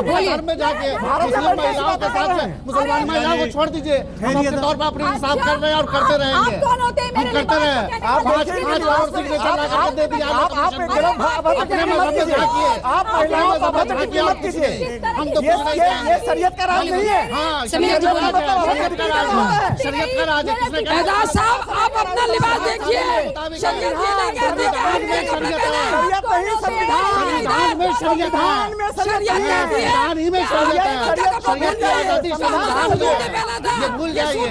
बोले घर में जाके मुस्लिम महिलाओं के साथ मुसलमान महिलाओं को छोड़ दीजिए, हम अपने तौर पर अपने इंसाफ कर रहे हैं और करते रहेंगे, हम करते रहे। आप 5 और सिग्नेचर लगा कर दे दिया, अपने मजहब में झांकिए, आप महिलाओं को झांकिए, मत कीजिए। हम तो ये शरीयत का राज नहीं है। हाँ, शरीयत का राज है, शरीयत का राज है। किसने कहा? एजाज साहब, आप अपना लिबास देखिए, शरीयत संविधान में शरीयत है, संविधान ही में शरीयत है, शरीयत की आजादी संविधान में। ये भूल जाइए,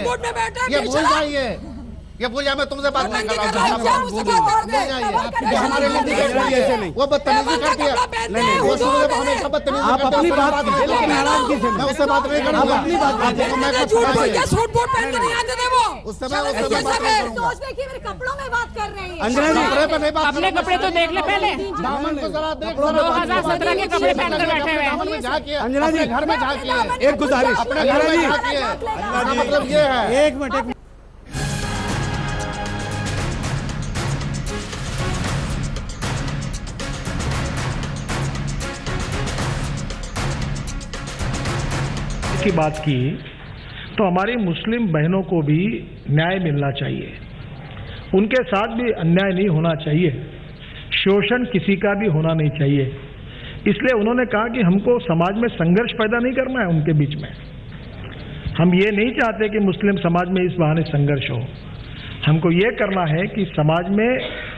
ये भूल जाइए। ये भूल जाए, मैं तुमसे बात नहीं कर रहा हूँ। हमारे लिए वो बदतमीजी करती है, वो हमेशा बदतमीजी आप अपनी बात कीजिए, लेकिन नाराजगी से मैं उससे बात नहीं करूँगा। आप अपनी बात उस समय बात नहीं करूँगा। कपड़ों में बात कर रहे हैं। अंजना जी, कपड़े पे नहीं बात, अपने कपड़े तो देख ले पहले। दामन को जरा देख, 2017 के कपड़े पहनकर बैठे हुए हैं। दामन में झांकिए, अंजना जी, अपने घर में झांकिए, एक गुजारिश, अपने घर में झांकिए। इसका मतलब ये है। एक मिनट की बात की तो हमारी मुस्लिम बहनों को भी न्याय मिलना चाहिए, उनके साथ भी अन्याय नहीं होना चाहिए, शोषण किसी का भी होना नहीं चाहिए। इसलिए उन्होंने कहा कि हमको समाज में संघर्ष पैदा नहीं करना है उनके बीच में। हम ये नहीं चाहते कि मुस्लिम समाज में इस बहाने संघर्ष हो। हमको ये करना है कि समाज में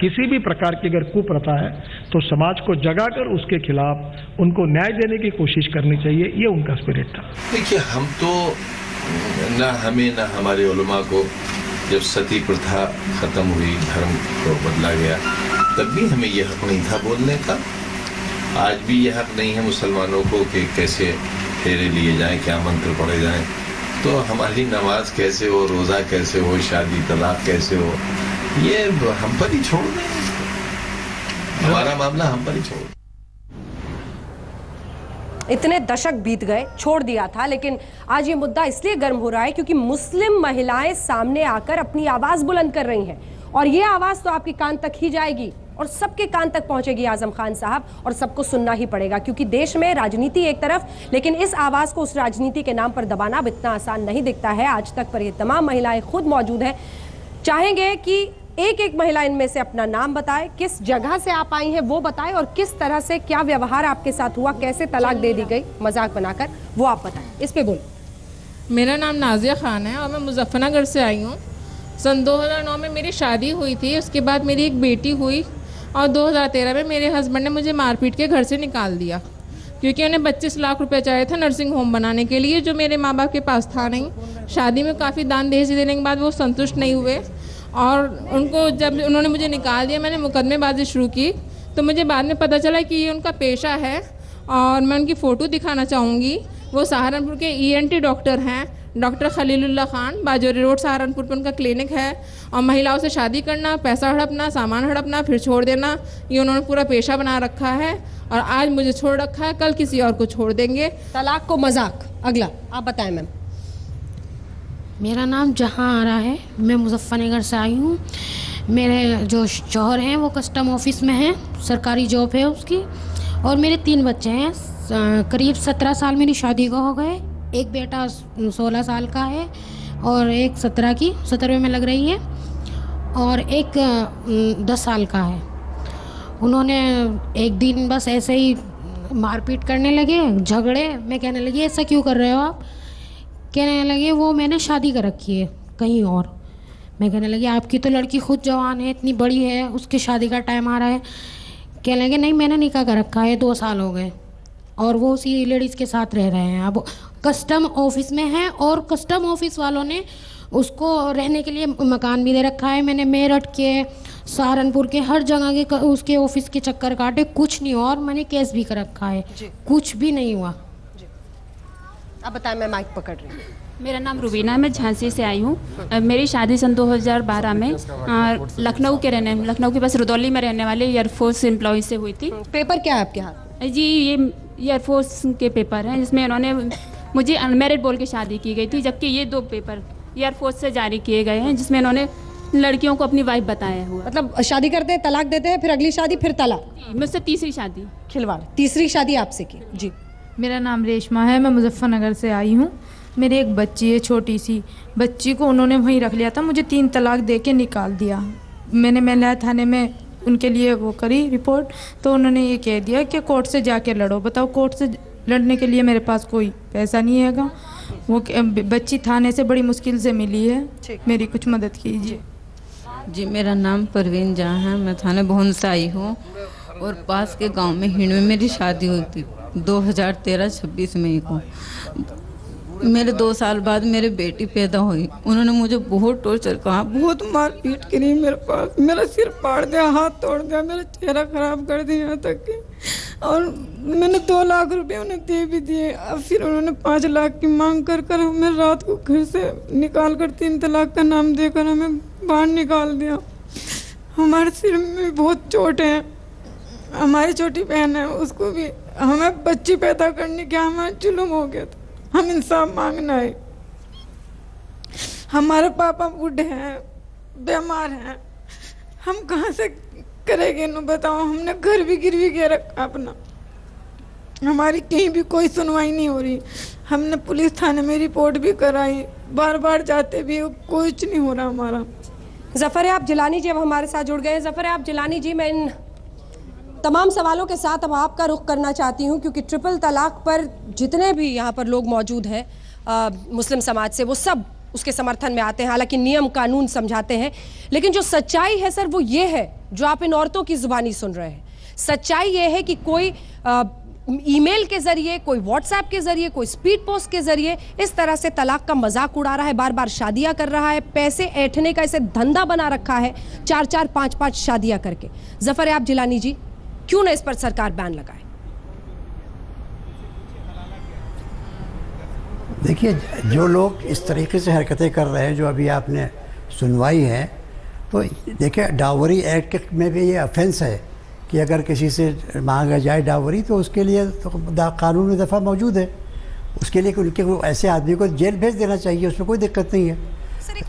किसी भी प्रकार की अगर कुप्रथा है तो समाज को जगाकर उसके खिलाफ उनको न्याय देने की कोशिश करनी चाहिए। ये उनका स्पिरिट था। देखिए, हम तो न हमें न हमारे उलमा को जब सती प्रथा खत्म हुई, धर्म को बदला गया, तब भी हमें यह हक नहीं था बोलने का। आज भी यह हक नहीं है मुसलमानों को कि कैसे फेरे लिए जाएं, क्या मंत्र पढ़े जाएं। तो हमारी नमाज कैसे हो, रोज़ा कैसे हो, शादी तलाक कैसे हो, ये हम पर ही छोड़ दें। हमारा मामला हम पर ही छोड़ दें। इतने दशक बीत गए, छोड़ दिया था, लेकिन आज ये मुद्दा इसलिए गर्म हो रहा है क्योंकि मुस्लिम महिलाएं सामने आकर अपनी आवाज बुलंद कर रही हैं और ये आवाज तो आपके कान तक ही जाएगी और सबके कान तक पहुंचेगी आजम खान साहब, और सबको सुनना ही पड़ेगा क्योंकि देश में राजनीति एक तरफ, लेकिन इस आवाज को उस राजनीति के नाम पर दबाना अब इतना आसान नहीं दिखता है। आज तक पर ये तमाम महिलाएं खुद मौजूद हैं, चाहेंगे कि एक एक महिला इनमें से अपना नाम बताए, किस जगह से आप आई हैं वो बताएं और किस तरह से क्या व्यवहार आपके साथ हुआ, कैसे तलाक दे दी गई मजाक बनाकर, वो आप बताएं। इस पे बोलो। मेरा नाम नाजिया खान है और मैं मुजफ्फरनगर से आई हूँ। सन 2009 में मेरी शादी हुई थी, उसके बाद मेरी एक बेटी हुई और 2013 में मेरे हस्बैंड ने मुझे मारपीट के घर से निकाल दिया क्योंकि उन्हें 25 लाख रुपए चाहिए था नर्सिंग होम बनाने के लिए, जो मेरे माँ बाप के पास था नहीं। शादी में काफ़ी दान दहेज देने के बाद वो संतुष्ट नहीं हुए और उनको जब उन्होंने मुझे निकाल दिया, मैंने मुकदमेबाजी शुरू की। तो मुझे बाद में पता चला कि ये उनका पेशा है और मैं उनकी फ़ोटो दिखाना चाहूँगी। वो सहारनपुर के ENT डॉक्टर हैं, डॉक्टर खलीलुल्लाह खान, बाजोरी रोड सहारनपुर पर उनका क्लिनिक है। और महिलाओं से शादी करना, पैसा हड़पना, सामान हड़पना, फिर छोड़ देना, ये उन्होंने पूरा पेशा बना रखा है और आज मुझे छोड़ रखा है, कल किसी और को छोड़ देंगे। तलाक को मजाक। अगला आप बताएं मैम। मेरा नाम जहां आ रहा है, मैं मुजफ्फरनगर से आई हूँ। मेरे जो शौहर हैं वो कस्टम ऑफिस में हैं, सरकारी जॉब है उसकी, और मेरे 3 बच्चे हैं। करीब 17 साल मेरी शादी को हो गए। एक बेटा 16 साल का है और एक 17वें में लग रही है और एक 10 साल का है। उन्होंने एक दिन बस ऐसे ही मारपीट करने लगे, झगड़े। मैं कहने लगी ऐसा क्यों कर रहे हो आप? कहने लगे वो मैंने शादी कर रखी है कहीं और। मैं कहने लगी आपकी तो लड़की खुद जवान है, इतनी बड़ी है, उसकी शादी का टाइम आ रहा है। कहने लगे नहीं मैंने निकाह कर रखा है, 2 साल हो गए और वो उसी लेडीज़ के साथ रह रहे हैं। अब कस्टम ऑफिस में है और कस्टम ऑफिस वालों ने उसको रहने के लिए मकान भी दे रखा है। मैंने मेरठ के, सहारनपुर के, हर जगह के उसके ऑफिस के चक्कर काटे, कुछ नहीं हुआ और मैंने केस भी कर रखा है, कुछ भी नहीं हुआ। अब बताएं, मैं माइक पकड़ रही हूँ। मेरा नाम रुबीना है, मैं झांसी से आई हूँ। मेरी शादी सन 2012 में लखनऊ के पास रुदौली में रहने वाले एयरफोर्स एम्प्लॉय से हुई थी। पेपर क्या है आपके हाथ में? जी ये एयरफोर्स के पेपर हैं जिसमें उन्होंने मुझे अनमैरिड बोल के शादी की गई थी, जबकि ये 2 पेपर एयरफोर्स से जारी किए गए हैं जिसमें उन्होंने लड़कियों को अपनी वाइफ बताया हुआ। मतलब शादी करते हैं, तलाक देते हैं, फिर अगली शादी, फिर तलाक। मुझसे तीसरी शादी। खिलवाड़। तीसरी शादी आपसे की। जी मेरा नाम रेशमा है, मैं मुजफ्फरनगर से आई हूँ। मेरी एक बच्ची है, छोटी सी बच्ची को उन्होंने वहीं रख लिया था, मुझे 3 तलाक दे के निकाल दिया। मैंने मेला थाने में उनके लिए वो करी रिपोर्ट, तो उन्होंने ये कह दिया कि कोर्ट से जाके लड़ो। बताओ, कोर्ट से लड़ने के लिए मेरे पास कोई पैसा नहीं हैगा। वो बच्ची थाने से बड़ी मुश्किल से मिली है, मेरी कुछ मदद कीजिए। जी मेरा नाम परवीन जहाँ है, मैं थाने भवन से आई हूँ और पास के गांव में हिंड में मेरी शादी हुई थी 2013-26 मई को। मेरे 2 साल बाद मेरी बेटी पैदा हुई। उन्होंने मुझे बहुत टॉर्चर कहा, बहुत मारपीट करी मेरे पास, मेरा सिर फाड़ दिया, हाथ तोड़ दिया, मेरा चेहरा खराब कर दिया यहाँ तक कि, और मैंने 2 लाख रुपए उन्हें दे भी दिए। अब फिर उन्होंने 5 लाख की मांग कर मैं रात को घर से निकाल कर 3 तलाक का नाम देकर हमें बाहर निकाल दिया। हमारे सिर में बहुत चोट है। हमारी छोटी बहन है, उसको भी हमें बच्ची पैदा करने के हमें जुल्म हो गया था। हम इंसाफ मांगना है। हमारे पापा बूढ़े हैं, बीमार हैं, हम कहाँ से करेंगे न बताओ। हमने घर भी गिरवी के रखा अपना, हमारी कहीं भी कोई सुनवाई नहीं हो रही। हमने पुलिस थाने में रिपोर्ट भी कराई, बार बार जाते भी, कुछ नहीं हो रहा हमारा। जफर आप जिलानी जी अब हमारे साथ जुड़ गए हैं। जफर आप जिलानी जी, मैं इन तमाम सवालों के साथ अब आपका रुख करना चाहती हूं, क्योंकि ट्रिपल तलाक पर जितने भी यहाँ पर लोग मौजूद हैं मुस्लिम समाज से, वो सब उसके समर्थन में आते हैं। हालांकि नियम कानून समझाते हैं, लेकिन जो सच्चाई है सर वो ये है जो आप इन औरतों की जुबानी सुन रहे हैं। सच्चाई ये है कि कोई ईमेल के जरिए, कोई व्हाट्सएप के जरिए, कोई स्पीड पोस्ट के जरिए इस तरह से तलाक का मजाक उड़ा रहा है, बार बार शादियां कर रहा है, पैसे ऐंठने का इसे धंधा बना रखा है, 4-4, 5-5 शादियां करके। जफर आप जिलानी जी, क्यों ना इस पर सरकार बैन लगाए? देखिए, जो लोग इस तरीके से हरकतें कर रहे हैं जो अभी आपने सुनवाई है, तो देखिए डावरी एक्ट में भी ये ऑफेंस है कि अगर किसी से मांगा जाए डावरी तो उसके लिए तो कानून में दफ़ा मौजूद है। उसके लिए उनके ऐसे आदमी को जेल भेज देना चाहिए, उसमें कोई दिक्कत नहीं है।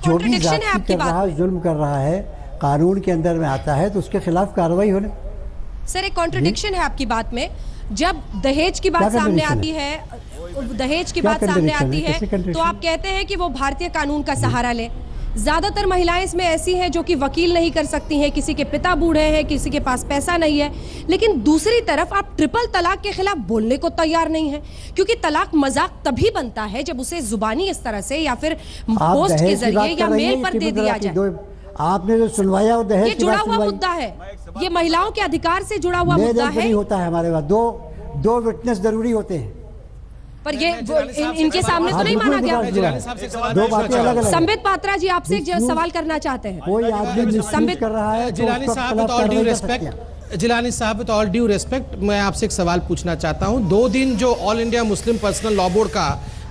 जो भी जाति कर रहा है, जुल्म कर रहा है, कानून के अंदर में आता है तो उसके खिलाफ कार्रवाई होने। सर, एक कॉन्ट्रडिक्शन है आपकी बात में। जब दहेज की बात सामने आती है, दहेज की बात सामने आती है, तो आप कहते हैं कि वो भारतीय कानून का सहारा ले। ज्यादातर महिलाएं इसमें ऐसी हैं जो कि वकील नहीं कर सकती हैं, किसी के पिता बूढ़े हैं, किसी के पास पैसा नहीं है। लेकिन दूसरी तरफ आप ट्रिपल तलाक के खिलाफ बोलने को तैयार नहीं है, क्योंकि तलाक मजाक तभी बनता है जब उसे जुबानी इस तरह से या फिर पोस्ट के जरिए या मेल पर दे दिया जाए। आपने जो सुनवाया वो दहेज ये जुड़ा हुआ मुद्दा है, ये महिलाओं के अधिकार से जुड़ा हुआ मुद्दा है। नहीं होता है हमारे पास, दो विटनेस जरूरी होते हैं, पर ये इनके सामने तो नहीं माना गया। दो बातें अलग अलग। संबित पात्रा जी, आपसे एक सवाल करना चाहते हैं। कोई आदमी संबित कर रहा है, जिलानी साहब with all due respect, Jilani साहब विद ऑल ड्यू रिस्पेक्ट, मैं आपसे एक सवाल पूछना चाहता हूं। 2 दिन जो all India Muslim personal law board का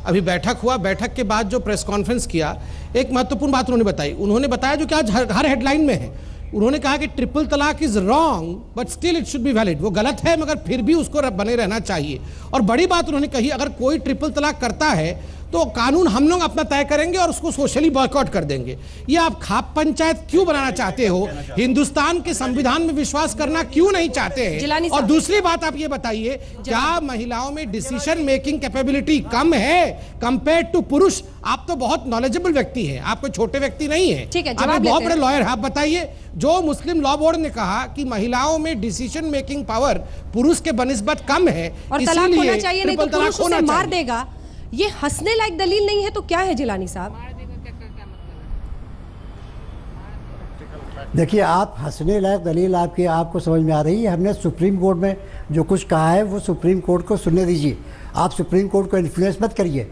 अभी बैठक हुआ, बैठक के बाद जो प्रेस कॉन्फ्रेंस किया, एक महत्वपूर्ण बात उन्होंने बताई। उन्होंने बताया जो कि आज हर हेडलाइन में है, उन्होंने कहा कि ट्रिपल तलाक is wrong but still it should be valid. वो गलत है मगर फिर भी उसको बने रहना चाहिए। और बड़ी बात उन्होंने कही, अगर कोई ट्रिपल तलाक करता है तो कानून हम लोग अपना तय करेंगे और उसको सोशली बॉयकॉट कर देंगे। ये आप खाप पंचायत क्यों बनाना चाहते हो? हिंदुस्तान के संविधान में विश्वास करना क्यों नहीं चाहते हैं? और दूसरी बात आप ये बताइए, क्या महिलाओं में डिसीजन मेकिंग कैपेबिलिटी कम है कंपेयर टू पुरुष? आप तो बहुत नॉलेजेबल व्यक्ति हैं, आप कोई छोटे व्यक्ति नहीं है, आप बहुत बड़े लॉयर हैं। आप बताइए, जो मुस्लिम लॉ बोर्ड ने कहा कि महिलाओं में डिसीजन मेकिंग पावर पुरुष के बनिस्बत कम है और तलाक होना चाहिए, नहीं तो पुरुष उसे मार देगा, ये हंसने लायक दलील नहीं है तो क्या है जिलानी साहब? देखिए, आप हंसने लायक दलील आपको समझ में आ रही है। हमने सुप्रीम कोर्ट में जो कुछ कहा है वो सुप्रीम कोर्ट को सुनने दीजिए। आप सुप्रीम कोर्ट को इन्फ्लुएंस मत करिए।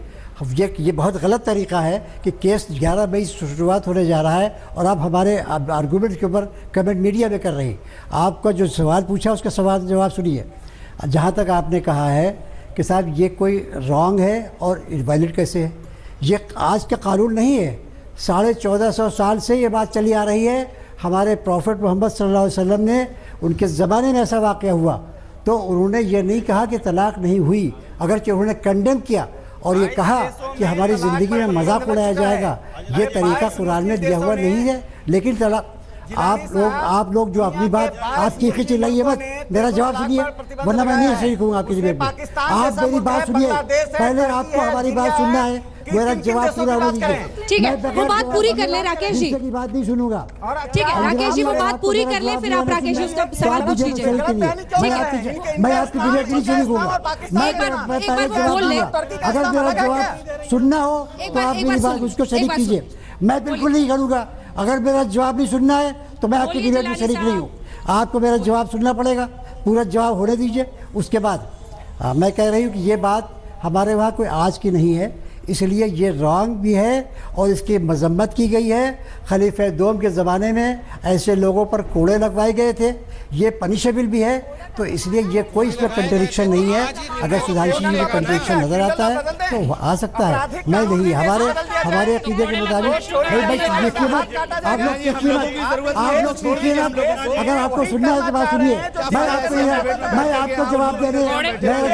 ये बहुत गलत तरीका है कि केस 11 मई से शुरुआत होने जा रहा है और आप हमारे आर्गूमेंट के ऊपर कमेंट मीडिया में कर रही। आपका जो सवाल पूछा उसका सवाल जवाब सुनिए। जहाँ तक आपने कहा है कि साहब ये कोई रॉन्ग है और वैलिड कैसे है, ये आज का कानून नहीं है। 1450 साल से ये बात चली आ रही है। हमारे प्रॉफिट मोहम्मद सल्लल्लाहु अलैहि वसल्लम ने, उनके ज़माने में ऐसा वाक़या हुआ तो उन्होंने ये नहीं कहा कि तलाक नहीं हुई, अगरचे उन्होंने कंडेम किया और ये कहा कि हमारी ज़िंदगी में मजाक उड़ाया जाएगा। ये तरीका कुरान में दिया हुआ नहीं है। लेकिन तलाक आप लोग जो अपनी बात आप चीखें चिल्लाइए मत, मेरा जवाब सुनिए वरना मैं नहीं सही कहूँगा आपकी डिबेट में। आप मेरी बात सुनिए, पहले आपको हमारी बात सुनना है, मेरा जवाब पूरा होने दीजिए। ठीक है, वो बात पूरी कर ले राकेश जी की बात नहीं सुनूंगा। ठीक है राकेश जी, वो बात पूरी कर ले, फिर आप राकेश जी उसका सवाल पूछ लीजिए। मैं आपकी डिबेट नहीं सुनूंगा, मैं बोल ले। अगर मेरा जवाब सुनना हो तो आप मेरी बात उसको शरीक कीजिए। मैं बिल्कुल नहीं करूँगा। अगर मेरा जवाब नहीं सुनना है तो मैं आपकी डिबेट में शरीक नहीं हूँ। आपको मेरा जवाब सुनना पड़ेगा, पूरा जवाब होने दीजिए। उसके बाद मैं कह रही हूँ कि ये बात हमारे वहाँ कोई आज की नहीं है। इसलिए ये रॉन्ग भी है और इसकी मजम्मत की गई है। खलीफा दोम के ज़माने में ऐसे लोगों पर कोड़े लगवाए गए थे, ये पनिशेबल भी है। तो इसलिए ये कोई इसमें कंट्रडिक्शन नहीं है। अगर सुधांशु जी में कंट्रडिक्शन नज़र आता है तो आ सकता है, मैं नहीं। हमारे अकीदे के मुताबिक भाई देखिए मत, आप लोग देखिए मत, आप लोग देखिए मत। अगर आपको सुनना है तो बात सुनिए। मैं आपको जवाब दे रहे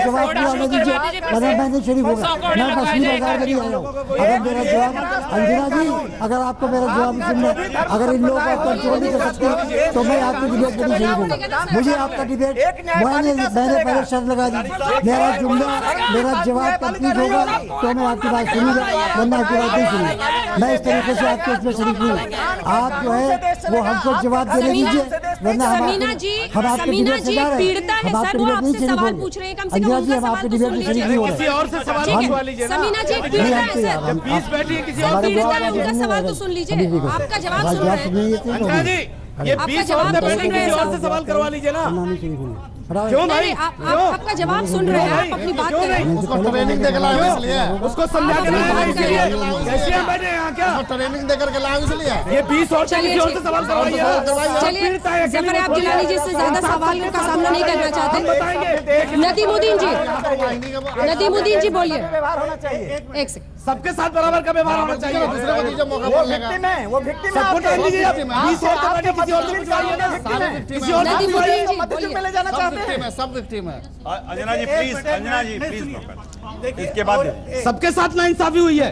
जवाब दिया दीजिए, अगर मैं नहीं शरीफ होगा, मैं मछली बाजार में नहीं आया हूँ। अगर मेरा जवाब अंजना जी, अगर आपको मेरा जवाब सुनना, अगर इन लोगों को कंट्रोल नहीं कर सकते तो मैं आपकी डिबेट में नहीं शरीफ होगा। मुझे आपका डिबेट मैंने पहले शर्त लगा दी, मेरा जुमला मेरा जवाब कंप्लीट होगा तो मैं आपकी बात सुनूंगा, वरना आपकी बात नहीं सुनूंगा। मैं इस तरीके से आपके इसमें शरीक नहीं हूँ। आप जो है वो हमको जवाब देने दीजिए, वरना हम आपके डिबेट से जा रहे हैं, हम आपके डिबेट नहीं शरीक होंगे। अंजना जी, हम आपके डिबेट में शरीक नहीं हो रहे। आपका जवाब सुनिए। ये 20 और से बैठे किसी और से सवाल करवा लीजिए ना। क्यों भाई? आपका जवाब सुन रहे हैं, आप अपनी बात कर रहे हैं। उसको ट्रेनिंग देकर लाओ इसलिए, उसको समझा के लाओ इसलिए। कैसे हम बैठे यहाँ क्या? ट्रेनिंग देकर के लाओ इसलिए। ये 20 और से किसी और से सवाल करवाइए। चलिए जफर आप गिलानी जी से ज्यादा सवाल का सामना नहीं करना चाहते। नदीमुद्दीन जी बोलिए। एक सेकंड, सबके साथ बराबर का व्यवहार होना चाहिए। दूसरे को दीजिए मौका बोलने का। वो विक्टिम है। सबको टाइम दीजिए। 20 और से बैठे किसी और से पूछवाइए ना। किसी और से पूछवाइए। मध्ययुग में ले जाना चाहते हैं। सब विक्टिम है। अंजना जी प्लीज, अंजना जी प्लीज। इसके बाद सबके साथ नाइंसाफी हुई है।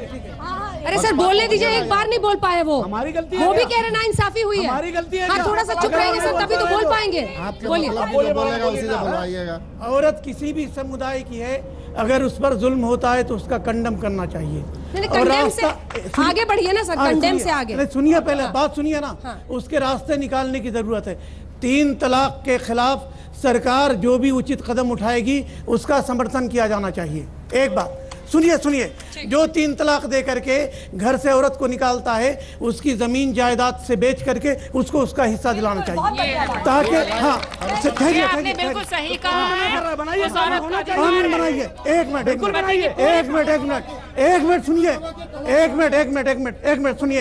अरे सर बोलने दीजिए, एक बार नहीं बोल पाए वो। हमारी गलती है। वो भी कह रहे नाइंसाफी हुई है। हमारी गलती है। हाँ, थोड़ा सा चुप रहेंगे सर, तभी तो बोल पाएंगे। बोलिए। बोलेगा उसी से बुलवाइएगा। औरत किसी भी समुदाय की है, अगर उस पर जुल्म होता है तो उसका कंडम करना चाहिए। कंडेम से आगे बढ़िए ना सर, कंडेम से आगे। सुनिए, पहले बात सुनिए ना। उसके रास्ते निकालने की जरूरत है। 3 तलाक के खिलाफ सरकार जो भी उचित कदम उठाएगी उसका समर्थन किया जाना चाहिए। एक बात सुनिए, जो 3 तलाक दे करके घर से औरत को निकालता है उसकी जमीन जायदाद से बेच करके उसको उसका हिस्सा दिलाना चाहिए, ताकि हाँ बिल्कुल सही कहा है। कानून बनाइए। एक मिनट सुनिए,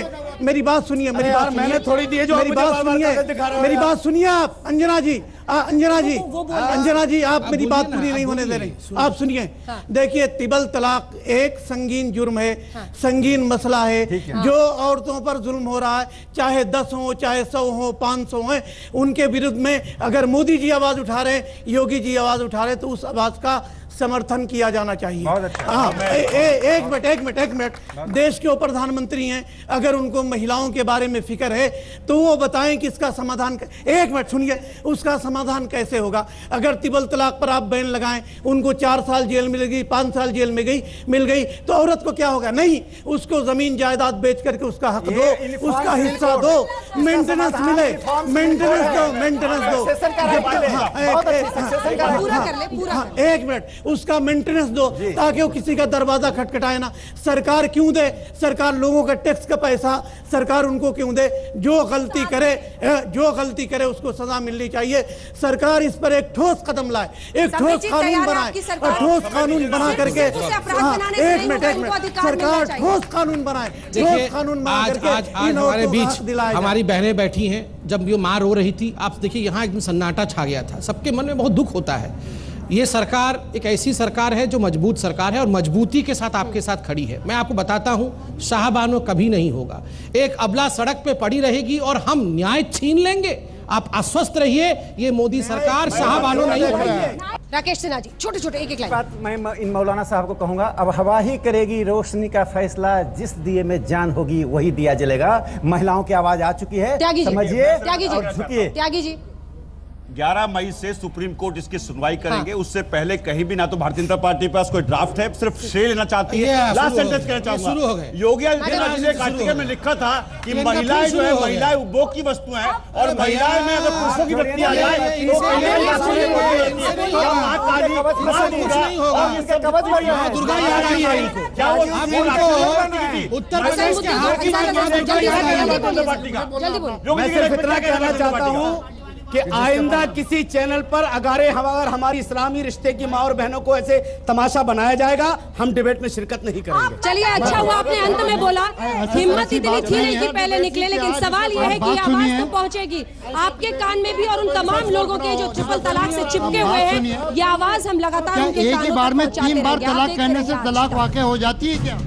मेरी बात सुनिए। मैंने थोड़ी दी है जो मेरी बात सुनिए आप। अंजना जी आप मेरी बात पूरी नहीं होने दे रही। आप सुनिए, देखिए तिबल तलाक एक संगीन जुर्म है, संगीन मसला है। जो औरतों पर जुल्म हो रहा है, चाहे 10 हो, चाहे 100 हो, 500 हो, उनके विरुद्ध में अगर मोदी जी आवाज उठा रहे, योगी जी आवाज उठा रहे, तो उस आवाज का समर्थन किया जाना चाहिए। एक मिनट। देश के प्रधानमंत्री हैं, अगर उनको महिलाओं के बारे में फिक्र है तो वो बताएं कि इसका समाधान। एक मिनट सुनिए, उसका समाधान कैसे होगा? अगर तिबल तलाक पर आप बैन लगाएं, उनको 4 साल जेल मिल गई, 5 साल जेल में मिल गई तो औरत को क्या होगा? नहीं, उसको जमीन जायदाद बेच करके उसका हक दो, उसका हिस्सा दो, मेंटेनेंस मिले, मेंटेनेंस दो। एक मिनट, उसका मेंटेनेंस दो ताकि वो किसी का दरवाजा खटखटाए ना। सरकार क्यों दे? सरकार लोगों का टैक्स का पैसा सरकार उनको क्यों दे? जो गलती करे उसको सजा मिलनी चाहिए। सरकार इस पर एक ठोस कदम लाए, एक ठोस कानून बनाए, और ठोस कानून बना करके एक मिनट सरकार ठोस कानून बनाए, ठोस कानून बना करके आज हमारे बीच हमारी बहनें बैठी हैं। जब ये मां रो रही थी, आप देखिए यहाँ एकदम सन्नाटा छा गया था, सबके मन में बहुत दुख होता है। ये सरकार एक ऐसी सरकार है जो मजबूत सरकार है और मजबूती के साथ आपके साथ खड़ी है। मैं आपको बताता हूं, शाहबानो कभी नहीं होगा। एक अबला सड़क पे पड़ी रहेगी और हम न्याय छीन लेंगे। आप आश्वस्त रहिए, ये मोदी सरकार शाहबानो नहीं होगी। राकेश सिन्हा जी, छोटे एक लाइन बात मैं इन मौलाना साहब को कहूंगा। अब हवा ही करेगी रोशनी का फैसला, जिस दिए में जान होगी वही दिया जलेगा। महिलाओं की आवाज आ चुकी है, समझिए और झुकिए। त्यागी जी, 11 मई से सुप्रीम कोर्ट इसकी सुनवाई करेंगे। उससे पहले कहीं भी ना तो भारतीय जनता पार्टी के पास कोई ड्राफ्ट है, सिर्फ श्रेय लेना चाहती है। लास्ट सेंटेंस कहना चाहूंगा, योगी आदित्यनाथ जी ने एक आर्टिकल में लिखा था कि महिलाएं जो है, महिलाएं उपभोग की वस्तु हैं और महिलाएं में अगर पुरुषों की वृत्ति आ जाए तो दुर्गा याद आई है इनको। क्या उत्तर प्रदेश के मैं सिर्फ इतना कहना चाहता हूँ कि आइंदा किसी चैनल पर अगर हमारी इस्लामी रिश्ते की माँ और बहनों को ऐसे तमाशा बनाया जाएगा, हम डिबेट में शिरकत नहीं करेंगे। चलिए, अच्छा हुआ आपने अंत में बोला। हिम्मत इतनी थी नहीं कि पहले निकले, लेकिन सवाल यह है कि आवाज तो पहुंचेगी आपके कान में भी, और उन तमाम लोगों के जो ट्रिपल तलाक से चिपके हुए हैं, ये आवाज हम लगातार एक ही बार में 3 बार तलाक कहने से तलाक वाक़ई हो जाती है क्या?